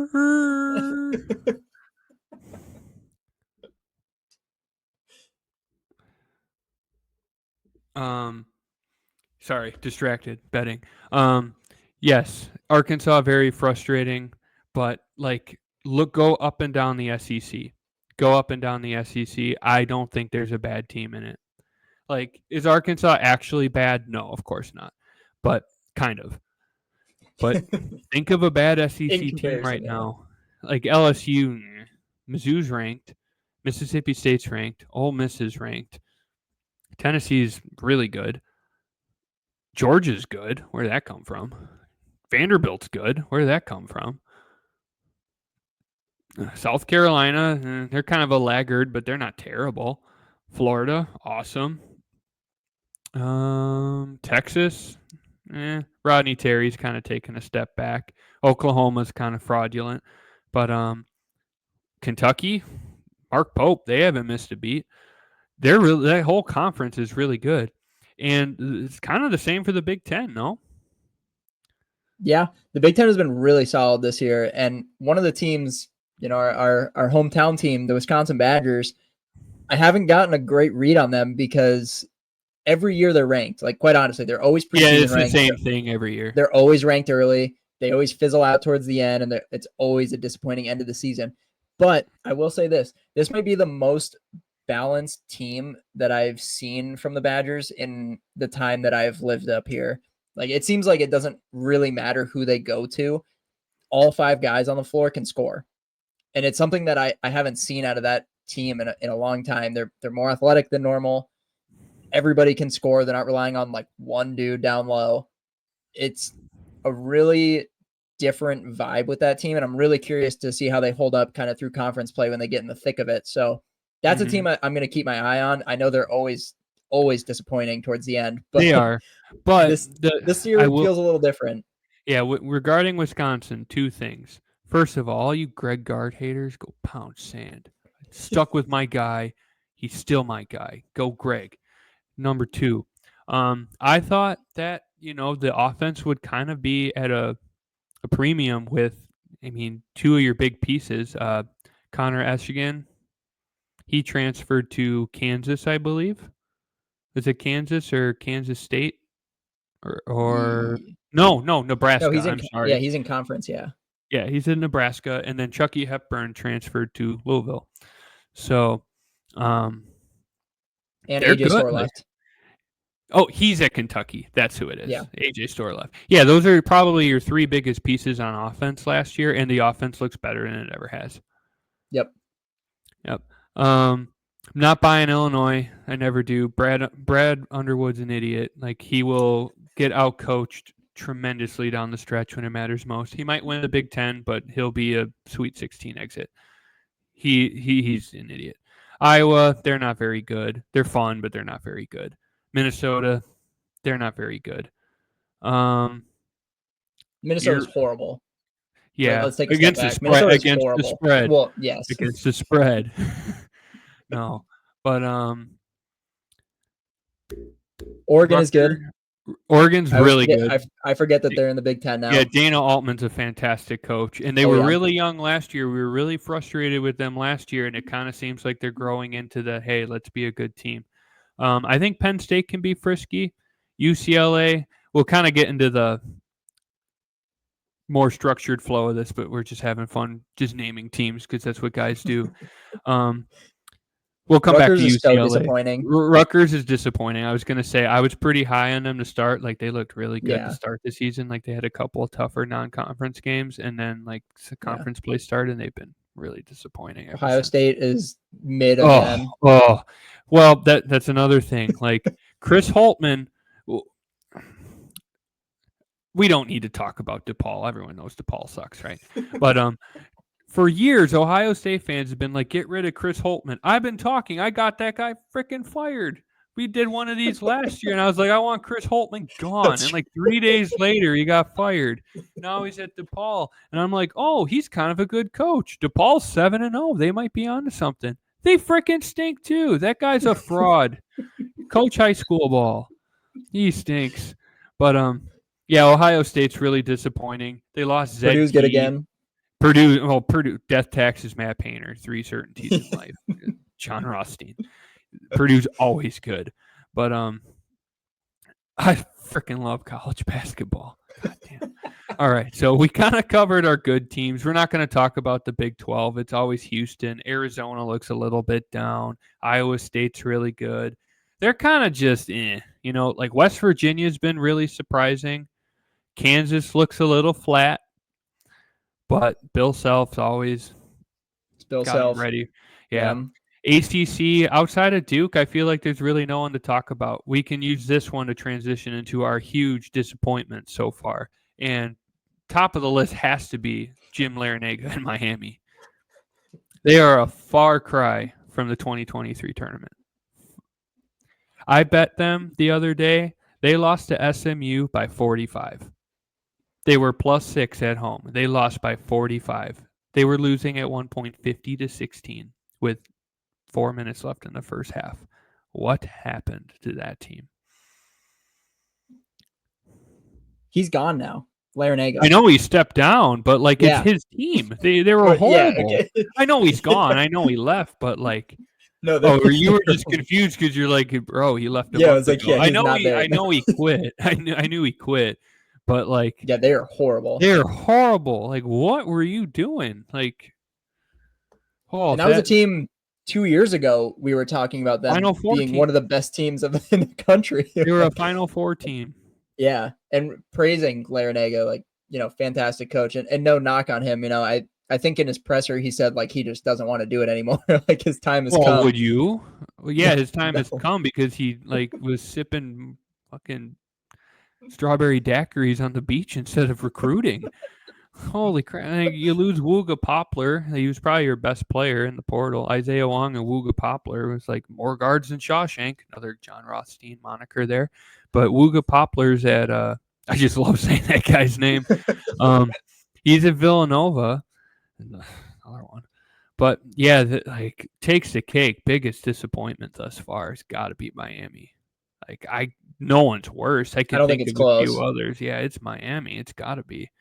Sorry, distracted betting. Yes, Arkansas very frustrating, but like go up and down the SEC. Go up and down the SEC. I don't think there's a bad team in it. Like, is Arkansas actually bad? No, of course not. But kind of. But think of a bad SEC team right now. Like LSU, Mizzou's ranked, Mississippi State's ranked, Ole Miss is ranked, Tennessee's really good, Georgia's good. Where did that come from? Vanderbilt's good. Where did that come from? South Carolina, they're kind of a laggard, but they're not terrible. Florida, awesome. Texas, Rodney Terry's kind of taken a step back. Oklahoma's kind of fraudulent, but Kentucky, Mark Pope, they haven't missed a beat. That whole conference is really good, and it's kind of the same for the Big Ten, no? Yeah, the Big Ten has been really solid this year, and one of the teams, our hometown team, the Wisconsin Badgers, I haven't gotten a great read on them because every year they're ranked. Like, quite honestly, they're always preseason ranked. It's the same thing every year. They're always ranked early. They always fizzle out towards the end, and it's always a disappointing end of the season. But I will say this might be the most balanced team that I've seen from the Badgers in the time that I've lived up here. Like, it seems like it doesn't really matter who they go to. All 5 guys on the floor can score. And it's something that I haven't seen out of that team in a long time. They're more athletic than normal. Everybody can score. They're not relying on like one dude down low. It's a really different vibe with that team, and I'm really curious to see how they hold up kind of through conference play when they get in the thick of it. So that's a team I'm going to keep my eye on. I know they're always disappointing towards the end, but they are. But this year feels a little different. Yeah, regarding Wisconsin, 2 things. First of all you Greg Gard haters, go pound sand. Stuck with my guy. He's still my guy. Go Greg. Number 2, I thought that, the offense would kind of be at a premium with, 2 of your big pieces. Connor Eshigan, he transferred to Kansas, I believe. Is it Kansas or Kansas State? Or no, Nebraska. No, I'm sorry. Yeah, he's in conference, yeah. Yeah, he's in Nebraska, and then Chucky Hepburn transferred to Louisville. So, and AJ Storr left. Oh, he's at Kentucky. That's who it is. Yeah. AJ Storr left. Yeah, those are probably your 3 biggest pieces on offense last year, and the offense looks better than it ever has. Yep. I'm not buying Illinois. I never do. Brad Underwood's an idiot. Like, he will get outcoached tremendously down the stretch when it matters most. He might win the Big Ten, but he'll be a Sweet 16 exit. He's an idiot. Iowa, they're not very good. They're fun, but they're not very good. Minnesota, they're not very good. Minnesota's horrible. Yeah, let's take a step back. Minnesota's horrible. The spread. Well, yes. Against the spread. No, but Oregon is good. Oregon's really good. I forget that they're in the Big Ten now. Yeah, Dana Altman's a fantastic coach, and they were really young last year. We were really frustrated with them last year, and it kind of seems like they're growing into the, hey, let's be a good team. I think Penn State can be frisky. UCLA, we'll kind of get into the more structured flow of this, but we're just having fun just naming teams because that's what guys do. We'll come Rutgers back to UCLA. Is so disappointing. Rutgers is disappointing. I was going to say I was pretty high on them to start. Like, they looked really good to start the season. Like, they had a couple of tougher non-conference games, and then like conference play started, and they've been really disappointing. Ohio State is mid again. Well, that's another thing. Like, Chris Holtmann. We don't need to talk about DePaul. Everyone knows DePaul sucks, right? But for years, Ohio State fans have been like, get rid of Chris Holtmann. I've been talking. I got that guy freaking fired. We did one of these last year, and I was like, I want Chris Holtmann gone. And like 3 days later, he got fired. Now he's at DePaul. And I'm like, oh, he's kind of a good coach. DePaul's 7-0. They might be onto something. They freaking stink too. That guy's a fraud. Coach high school ball. He stinks. But yeah, Ohio State's really disappointing. They lost Zed Purdue's good Key. again. Purdue, death taxes, Matt Painter, 3 certainties in life. John Rothstein. Purdue's always good. But I freaking love college basketball. God damn. All right, so we kind of covered our good teams. We're not going to talk about the Big 12. It's always Houston. Arizona looks a little bit down. Iowa State's really good. They're kind of just, like West Virginia's been really surprising. Kansas looks a little flat, but Bill Self's always Bill got 'em Self. ready. Yeah. ACC, outside of Duke, I feel like there's really no one to talk about. We can use this one to transition into our huge disappointment so far. And top of the list has to be Jim Larinaga in Miami. They are a far cry from the 2023 tournament. I bet them the other day, they lost to SMU by 45. They were +6 at home. They lost by 45. They were losing at one point 50-16 with 4 minutes left in the first half. What happened to that team? He's gone now. Larinaga. I know he stepped down, but Yeah. it's his team. They were horrible. Yeah, okay. I know he's gone. I know he left, but No, or you were just confused because you're like, bro, he left. Yeah, I was like, yeah, I he's know not there. I know he quit. I knew he quit, but yeah, they are horrible. They're horrible. What were you doing? And that was a team 2 years ago. We were talking about them being one of the best teams in the country. They were a Final Four team. Yeah, and praising Larinaga, fantastic coach, and no knock on him. I think in his presser he said he just doesn't want to do it anymore. His time has come. Would you? Well, yeah, his time has come because he was sipping fucking strawberry daiquiris on the beach instead of recruiting. Holy crap! You lose Wooga Poplar. He was probably your best player in the portal. Isaiah Wong and Wooga Poplar was more guards than Shawshank. Another John Rothstein moniker there. But Wooga Poplar's at I just love saying that guy's name. He's at Villanova. Another one. But yeah, takes the cake. Biggest disappointment thus far has got to be Miami. No one's worse. I don't think it's close. A few others. Yeah, it's Miami. It's got to be.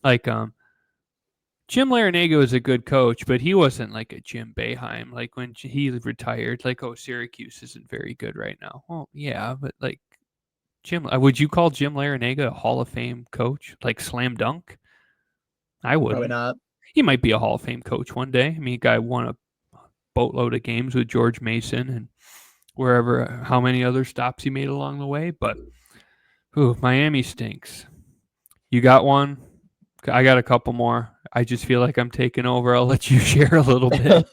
Jim Larinaga was a good coach, but he wasn't like a Jim Boeheim. When he retired, Syracuse isn't very good right now. Well, yeah, but Jim, would you call Jim Larinaga a Hall of Fame coach? Slam dunk? I would. Probably not. He might be a Hall of Fame coach one day. I mean, guy won a boatload of games with George Mason and how many other stops he made along the way. But, Miami stinks. You got one? I got a couple more. I just feel like I'm taking over. I'll let you share a little bit.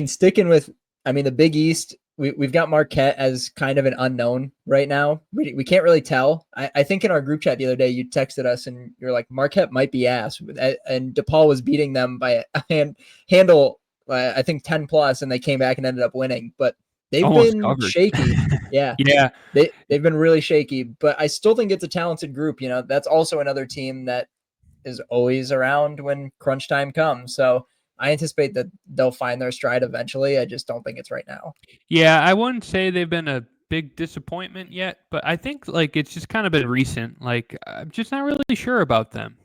Sticking with, the Big East, we've got Marquette as kind of an unknown right now. We can't really tell. I think in our group chat the other day, you texted us and you're like, Marquette might be ass. And DePaul was beating them by a handle, I think 10 plus, and they came back and ended up winning. But they've been shaky. Yeah. Yeah. They've been really shaky, but I still think it's a talented group. That's also another team that is always around when crunch time comes. So I anticipate that they'll find their stride eventually. I just don't think it's right now. Yeah, I wouldn't say they've been a big disappointment yet, but I think it's just kind of been recent. I'm just not really sure about them,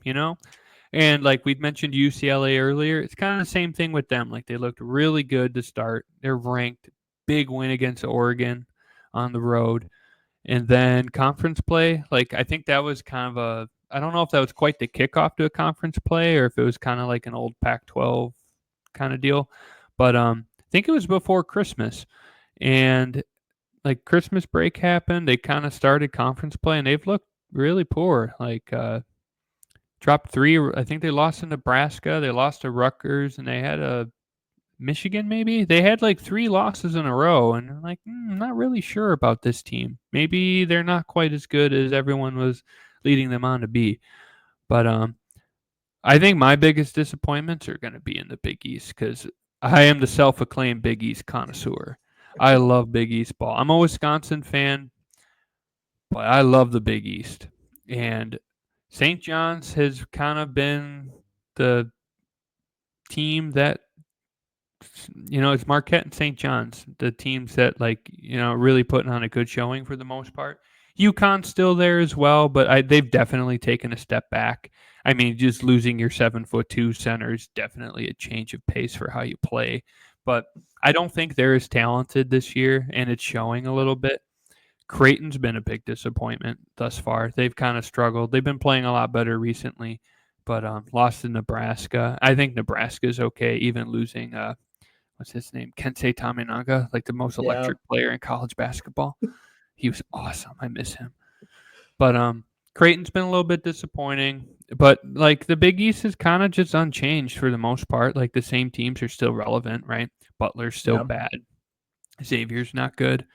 And we'd mentioned UCLA earlier, it's kind of the same thing with them. They looked really good to start. They're ranked. Big win against Oregon on the road. And then conference play, I think that was kind of I don't know if that was quite the kickoff to a conference play or if it was kind of an old Pac-12 kind of deal. But I think it was before Christmas. And Christmas break happened. They kind of started conference play and they've looked really poor. Dropped 3. I think they lost to Nebraska. They lost to Rutgers and they had a Michigan, maybe. They had 3 losses in a row, and I'm I'm not really sure about this team. Maybe they're not quite as good as everyone was leading them on to be. But I think my biggest disappointments are going to be in the Big East because I am the self-acclaimed Big East connoisseur. I love Big East ball. I'm a Wisconsin fan, but I love the Big East. And St. John's has kind of been the team that it's Marquette and St. John's, the teams that really putting on a good showing for the most part. UConn's still there as well, but they've definitely taken a step back. I mean, just losing your 7'2" center is definitely a change of pace for how you play. But I don't think they're as talented this year, and it's showing a little bit. Creighton's been a big disappointment thus far. They've kind of struggled. They've been playing a lot better recently, but lost to Nebraska. I think Nebraska's okay, even losing what's his name? Kensei Taminaga, like the most electric player in college basketball. He was awesome. I miss him. But Creighton's been a little bit disappointing. But like the Big East is kind of just unchanged for the most part. Like the same teams are still relevant, right? Butler's still bad. Xavier's not good.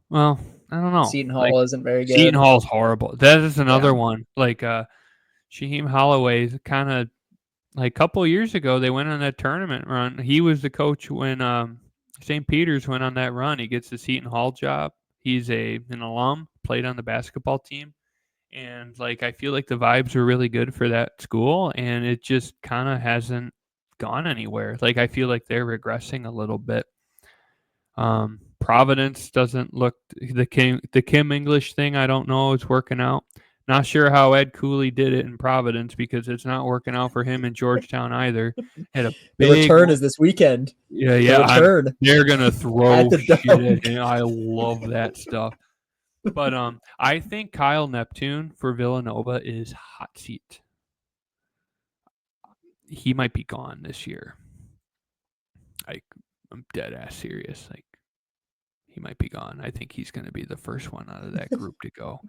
Well, I don't know. Seton Hall isn't very good. Seton Hall's horrible. That is another one. Like Shaheem Holloway kind of like a couple of years ago, they went on that tournament run. He was the coach when St. Peter's went on that run. He gets the Seton Hall job. He's an alum, played on the basketball team. And like I feel like the vibes were really good for that school, and it just kind of hasn't gone anywhere. Like I feel like they're regressing a little bit. Providence doesn't look the Kim English thing. I don't know it's working out. Not sure how Ed Cooley did it in Providence because it's not working out for him in Georgetown either. Had a big the return is this weekend. Yeah. They're gonna throw shit at him. I love that stuff. But I think Kyle Neptune for Villanova is hot seat. He might be gone this year. I'm dead ass serious. Like he might be gone. I think he's going to be the first one out of that group to go.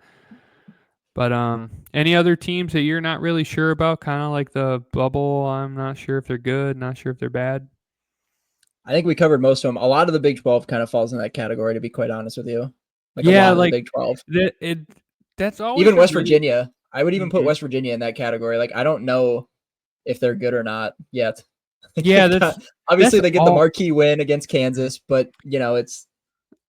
But any other teams that you're not really sure about? Kind of like the bubble. I'm not sure if they're good. Not sure if they're bad. I think we covered most of them. A lot of the Big 12 kind of falls in that category, to be quite honest with you. Like a lot of the Big 12. That's always even West Virginia. I would even put West Virginia in that category. Like I don't know if they're good or not yet. Yeah, obviously they get the marquee win against Kansas, but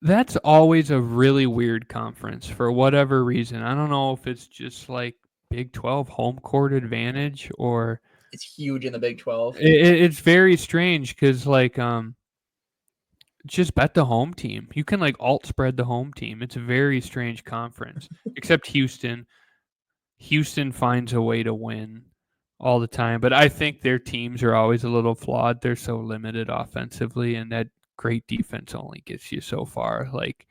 that's always a really weird conference for whatever reason. I don't know if it's just like Big 12 home court advantage or it's huge in the Big 12. It's very strange because like just bet the home team. You can like alt spread the home team. It's a very strange conference. Except Houston. Houston finds a way to win all the time, but I think their teams are always a little flawed. They're so limited offensively, and that great defense only gets you so far. Like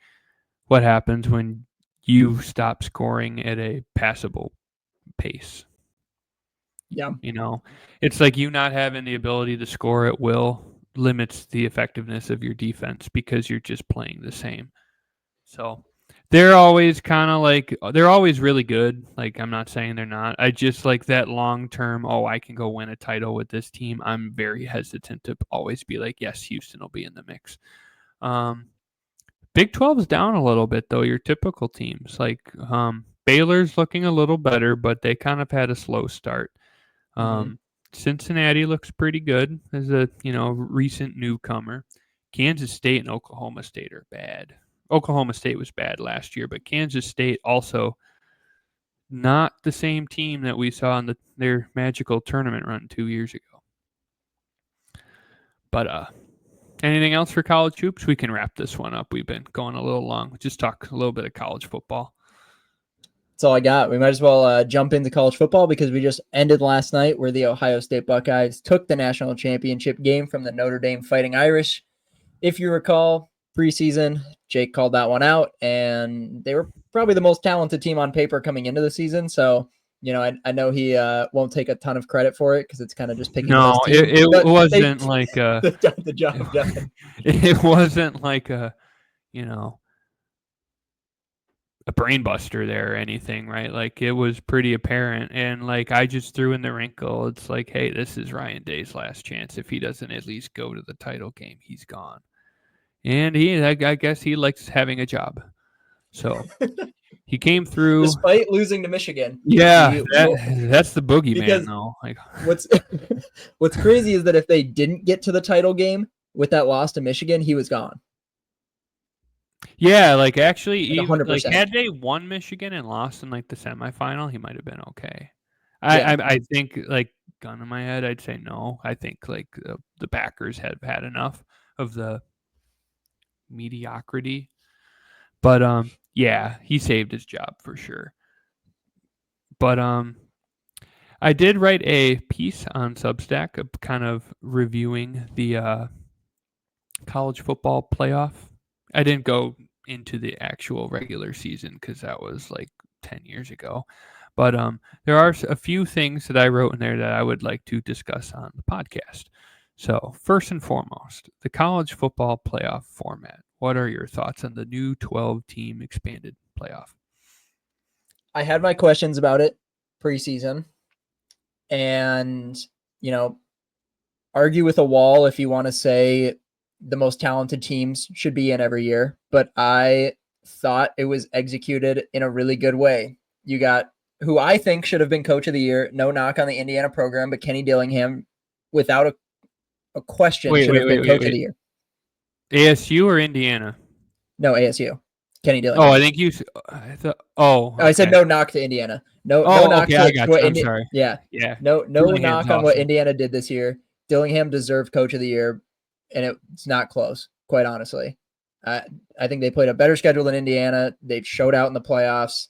what happens when you stop scoring at a passable pace? Yeah. It's like you not having the ability to score at will limits the effectiveness of your defense because you're just playing the same. So they're always kind of like, they're always really good. Like, I'm not saying they're not. I just like that long term, I can go win a title with this team. I'm very hesitant to always be like, yes, Houston will be in the mix. Big 12 is down a little bit, though. Your typical teams. Like, Baylor's looking a little better, but they kind of had a slow start. Cincinnati looks pretty good as a recent newcomer. Kansas State and Oklahoma State are bad. Oklahoma State was bad last year, but Kansas State also not the same team that we saw in their magical tournament run 2 years ago. But anything else for college hoops? We can wrap this one up. We've been going a little long. Just talk a little bit of college football. That's all I got. We might as well jump into college football because we just ended last night where the Ohio State Buckeyes took the national championship game from the Notre Dame Fighting Irish. If you recall, preseason, Jake called that one out, and they were probably the most talented team on paper coming into the season. So, I know he won't take a ton of credit for it because it's kind of just picking. No, it wasn't like the job done. It wasn't like a brain buster there or anything, right? Like it was pretty apparent, and like I just threw in the wrinkle. It's like, hey, this is Ryan Day's last chance. If he doesn't at least go to the title game, he's gone. And I guess he likes having a job, so he came through despite losing to Michigan. Yeah, that's the boogeyman, though. Like what's crazy is that if they didn't get to the title game with that loss to Michigan, he was gone. Yeah, like actually, even, 100%. like had they won Michigan and lost in like the semifinal, he might have been okay. I think like gun in my head, I'd say no. I think like the Packers have had enough of the mediocrity. But yeah, he saved his job for sure. But I did write a piece on Substack of kind of reviewing the college football playoff. I didn't go into the actual regular season because that was like 10 years ago. But there are a few things that I wrote in there that I would like to discuss on the podcast. So, first and foremost, the college football playoff format. What are your thoughts on the new 12-team expanded playoff? I had my questions about it preseason, and argue with a wall if you want to say the most talented teams should be in every year, but I thought it was executed in a really good way. You got who I think should have been coach of the year. No knock on the Indiana program, but Kenny Dillingham, without a question, should have been coach of the year. ASU or Indiana? No, ASU. Kenny Dillingham. Oh, I think you. I thought. Oh, okay. I said no knock to Indiana. No knock okay, to I got what you. I'm sorry. Yeah. No knock on what Indiana did this year. Dillingham deserved coach of the year, and it's not close, quite honestly. I think they played a better schedule than Indiana. They showed out in the playoffs.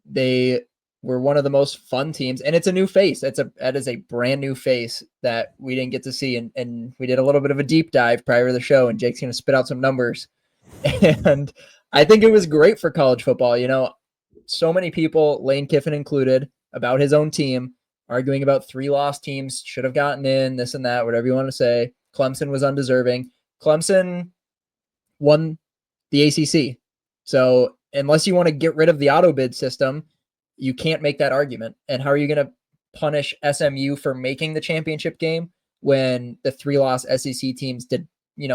They were one of the most fun teams, and it's a new face. That is a brand new face that we didn't get to see, and we did a little bit of a deep dive prior to the show, and Jake's going to spit out some numbers. And I think it was great for college football. So many people, Lane Kiffin included, about his own team, arguing about 3 lost teams should have gotten in, this and that, whatever you want to say. Clemson was undeserving. Clemson won the ACC. So unless you want to get rid of the auto bid system, you can't make that argument. And how are you going to punish SMU for making the championship game when the 3 loss SEC teams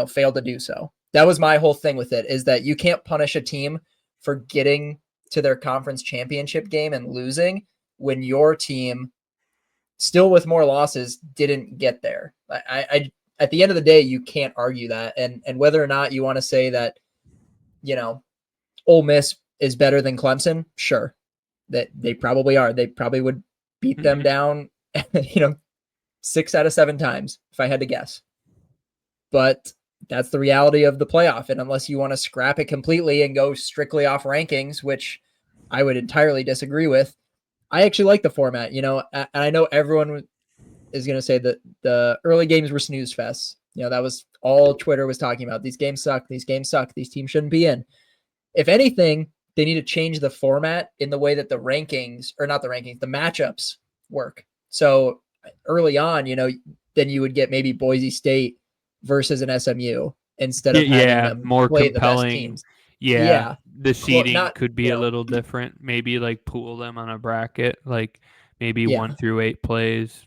failed to do so? That was my whole thing with it, is that you can't punish a team for getting to their conference championship game and losing when your team, still with more losses, didn't get there. I at the end of the day, you can't argue that. And whether or not you want to say that, Ole Miss is better than Clemson, sure, that they probably are. They probably would beat them down, 6 out of 7 times, if I had to guess. But that's the reality of the playoff. And unless you want to scrap it completely and go strictly off rankings, which I would entirely disagree with, I actually like the format, and I know everyone is going to say that the early games were snooze fests. That was all Twitter was talking about. These games suck. These games suck. These teams shouldn't be in. If anything, they need to change the format in the way that the matchups work. So early on, then you would get maybe Boise State versus an SMU instead of having them more play compelling. The best teams. Yeah. The seeding could be a little different. Maybe like pool them on a bracket, like maybe 1 through 8 plays,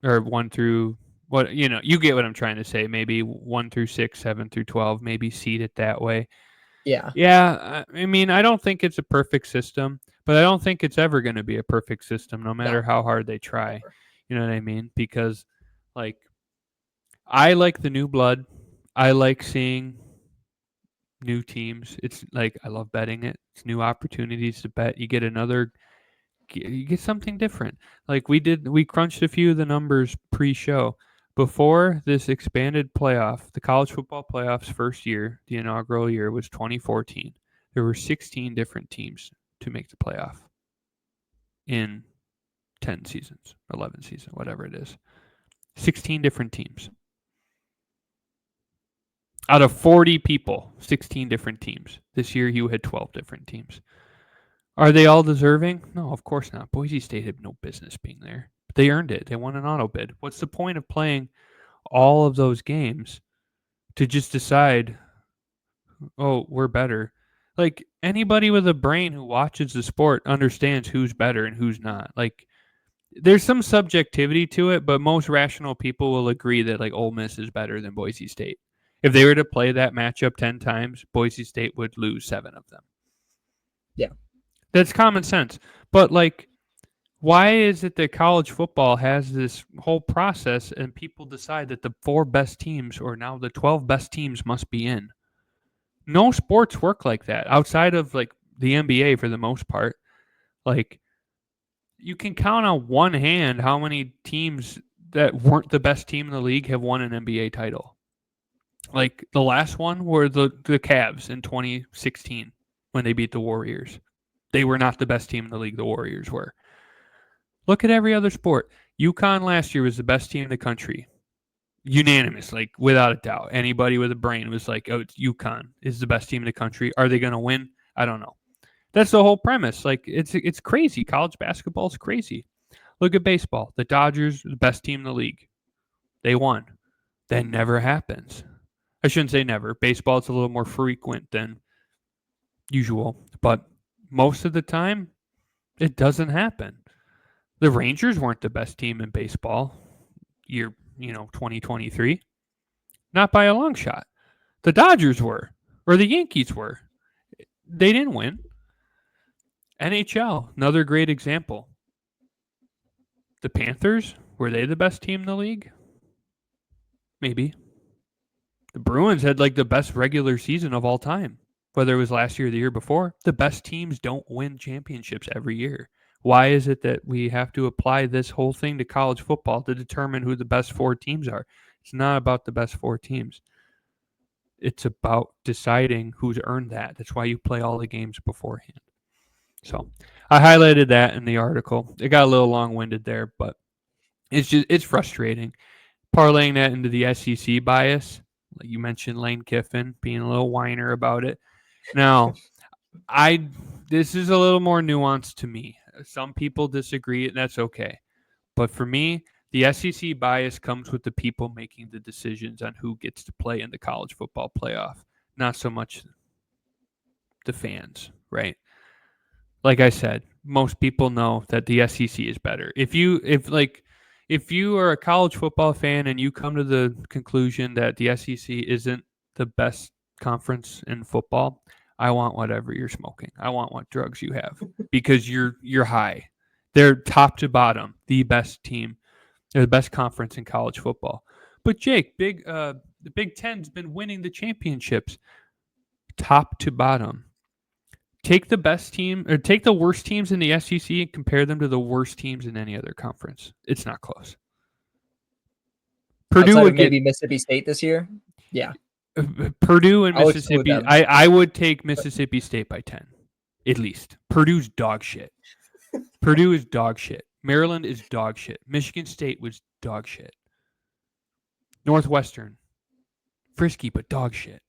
or 1 through what, you get what I'm trying to say. Maybe 1 through 6, 7 through 12, maybe seed it that way. Yeah. Yeah. I mean, I don't think it's a perfect system, but I don't think it's ever going to be a perfect system, no matter how hard they try. You know what I mean? Because like, I like the new blood. I like seeing new teams. It's like, I love betting it. It's new opportunities to bet. You get something different. Like we crunched a few of the numbers pre-show. Before this expanded playoff, the college football playoffs first year, the inaugural year, was 2014. There were 16 different teams to make the playoff in 10 seasons, 11 seasons, whatever it is. 16 different teams. Out of 40 people, 16 different teams. This year, you had 12 different teams. Are they all deserving? No, of course not. Boise State had no business being there. But they earned it. They won an auto bid. What's the point of playing all of those games to just decide, oh, we're better? Like, anybody with a brain who watches the sport understands who's better and who's not. Like, there's some subjectivity to it, but most rational people will agree that, like, Ole Miss is better than Boise State. If they were to play that matchup 10 times, Boise State would lose 7 of them. Yeah. That's common sense. But, like, why is it that college football has this whole process and people decide that the 4 best teams, or now the 12 best teams, must be in? No sports work like that outside of, like, the NBA for the most part. Like, you can count on one hand how many teams that weren't the best team in the league have won an NBA title. Like the last one were the Cavs in 2016 when they beat the Warriors. They were not the best team in the league. The Warriors were. Look at every other sport. UConn last year was the best team in the country. Unanimous, like without a doubt. Anybody with a brain was like, oh, it's UConn is the best team in the country. Are they going to win? I don't know. That's the whole premise. Like it's crazy. College basketball is crazy. Look at baseball. The Dodgers, the best team in the league. They won. That never happens. I shouldn't say never. Baseball is a little more frequent than usual, but most of the time, it doesn't happen. The Rangers weren't the best team in baseball year, 2023. Not by a long shot. The Dodgers were, or the Yankees were. They didn't win. NHL, another great example. The Panthers, were they the best team in the league? Maybe. The Bruins had like the best regular season of all time, whether it was last year or the year before. The best teams don't win championships every year. Why is it that we have to apply this whole thing to college football to determine who the best 4 teams are? It's not about the best 4 teams. It's about deciding who's earned that. That's why you play all the games beforehand. So I highlighted that in the article. It got a little long-winded there, but it's frustrating. Parlaying that into the SEC bias, like you mentioned Lane Kiffin being a little whiner about it. Now, this is a little more nuanced to me. Some people disagree, and that's okay. But for me, the SEC bias comes with the people making the decisions on who gets to play in the college football playoff, not so much the fans, right? Like I said, most people know that the SEC is better. If you are a college football fan and you come to the conclusion that the SEC isn't the best conference in football, I want whatever you're smoking. I want what drugs you have because you're high. They're top to bottom, the best team. They're the best conference in college football. But Jake, the Big Ten's been winning the championships, top to bottom. Take the best team or take the worst teams in the SEC and compare them to the worst teams in any other conference. It's not close. Purdue would maybe Mississippi State this year. Yeah. Purdue and Mississippi. I would take Mississippi State by 10, at least. Purdue's dog shit. Purdue is dog shit. Maryland is dog shit. Michigan State was dog shit. Northwestern, frisky but dog shit.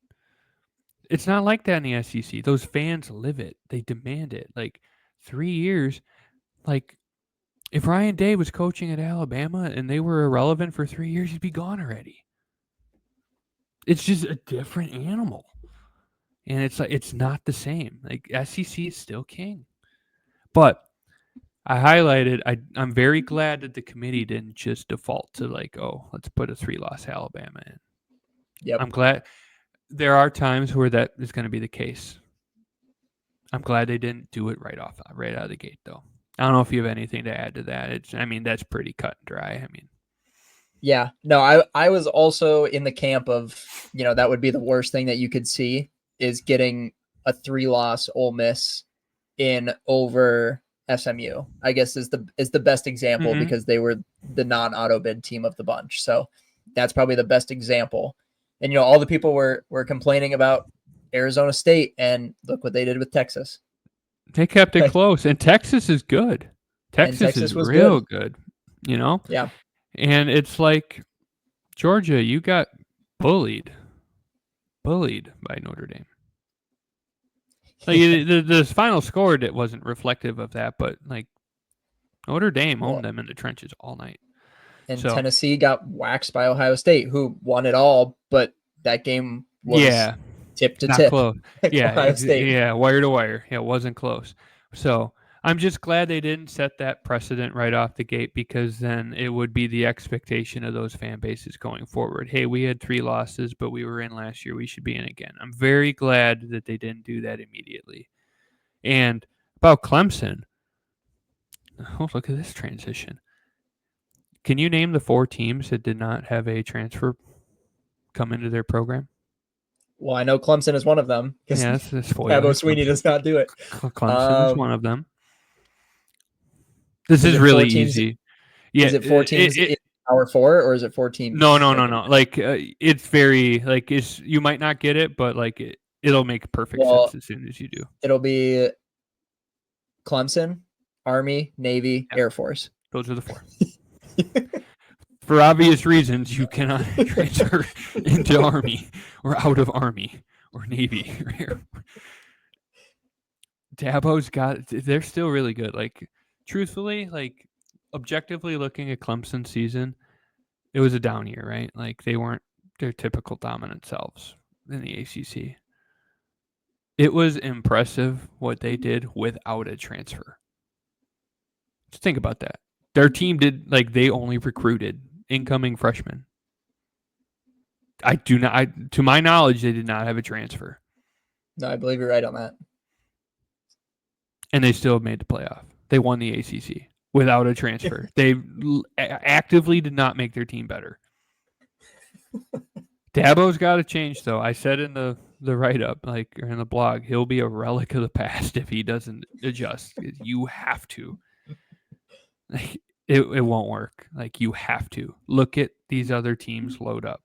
It's not like that in the SEC. Those fans live it. They demand it. Like 3 years, like if Ryan Day was coaching at Alabama and they were irrelevant for 3 years, he'd be gone already. It's just a different animal. And it's like it's not the same. Like SEC is still king. But I highlighted, I'm very glad that the committee didn't just default to like, oh, let's put a 3-loss Alabama in. Yep. I'm glad. There are times where that is going to be the case. I'm glad they didn't do it right out of the gate, though. I don't know if you have anything to add to that. That's pretty cut and dry. Yeah, no, I was also in the camp of, that would be the worst thing that you could see is getting a 3-loss Ole Miss in over SMU. I guess is the best example because they were the non-auto bid team of the bunch. So that's probably the best example. And, all the people were complaining about Arizona State, and look what they did with Texas. They kept it close, and Texas is good. Texas is real good, Yeah. And it's like, Georgia, you got bullied by Notre Dame. Like the final score that wasn't reflective of that, but like Notre Dame owned them in the trenches all night. And Tennessee got waxed by Ohio State, who won it all, but that game was tip to tip. Close. Yeah, Ohio State. Wire to wire. Yeah, it wasn't close. So I'm just glad they didn't set that precedent right off the gate because then it would be the expectation of those fan bases going forward. Hey, we had 3 losses, but we were in last year. We should be in again. I'm very glad that they didn't do that immediately. And about Clemson, oh, look at this transition. Can you name the 4 teams that did not have a transfer come into their program? Well, I know Clemson is one of them. Yeah, that's Dabo Sweeney does not do it. Clemson is one of them. This is it really 4 teams? easy. Yeah, Is it 4 teams in Power 4, or is it 4 teams? No. like, Like it's very like you might not get it, but like it'll make perfect Well, sense as soon as you do. it'll be Clemson, Army, Navy, Yeah. Air Force. Those are the 4. For obvious reasons, you cannot transfer into Army or out of Army or Navy or Air. Dabo's they're still really good. Like, truthfully, like, objectively looking at Clemson's season, it was a down year, right? Like, they weren't their typical dominant selves in the ACC. It was impressive what they did without a transfer. Just think about that. Their team they only recruited incoming freshmen. To my knowledge, they did not have a transfer. No, I believe you're right on that. And they still made the playoff. They won the ACC without a transfer. They actively did not make their team better. Dabo's got to change, though. I said in the write-up, or in the blog, he'll be a relic of the past if he doesn't adjust. You have to. It won't work. You have to. Look at these other teams load up.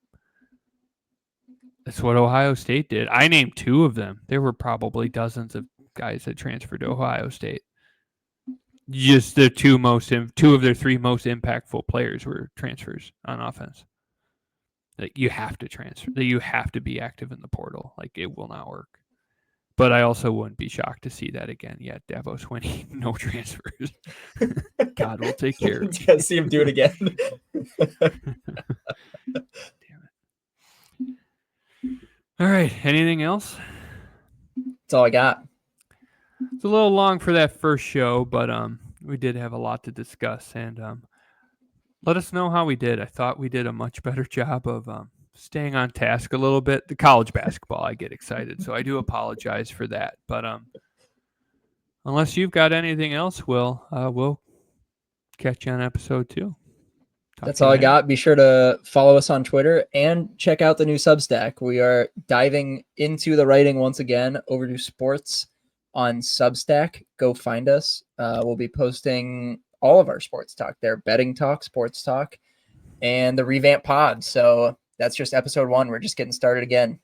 That's what Ohio State did. I named 2 of them. There were probably dozens of guys that transferred to Ohio State. Just the 2 of their 3 most impactful players were transfers on offense. You have to transfer. You have to be active in the portal. It will not work. But I also wouldn't be shocked to see that again. Yeah, Davos winning, no transfers. God will take care of you. Gotta see him do it again. Damn it. All right. Anything else? That's all I got. It's a little long for that first show, but we did have a lot to discuss, and let us know how we did. I thought we did a much better job of staying on task a little bit. The college basketball, I get excited, so I do apologize for that. But unless you've got anything else, we'll catch you on episode 2. That's all I got. Be sure to follow us on Twitter and check out the new Substack. We are diving into the writing once again. Overdue Sports on Substack. Go find us. We'll be posting all of our sports talk there, betting talk, sports talk, and the revamp pod. So that's just episode 1. We're just getting started again.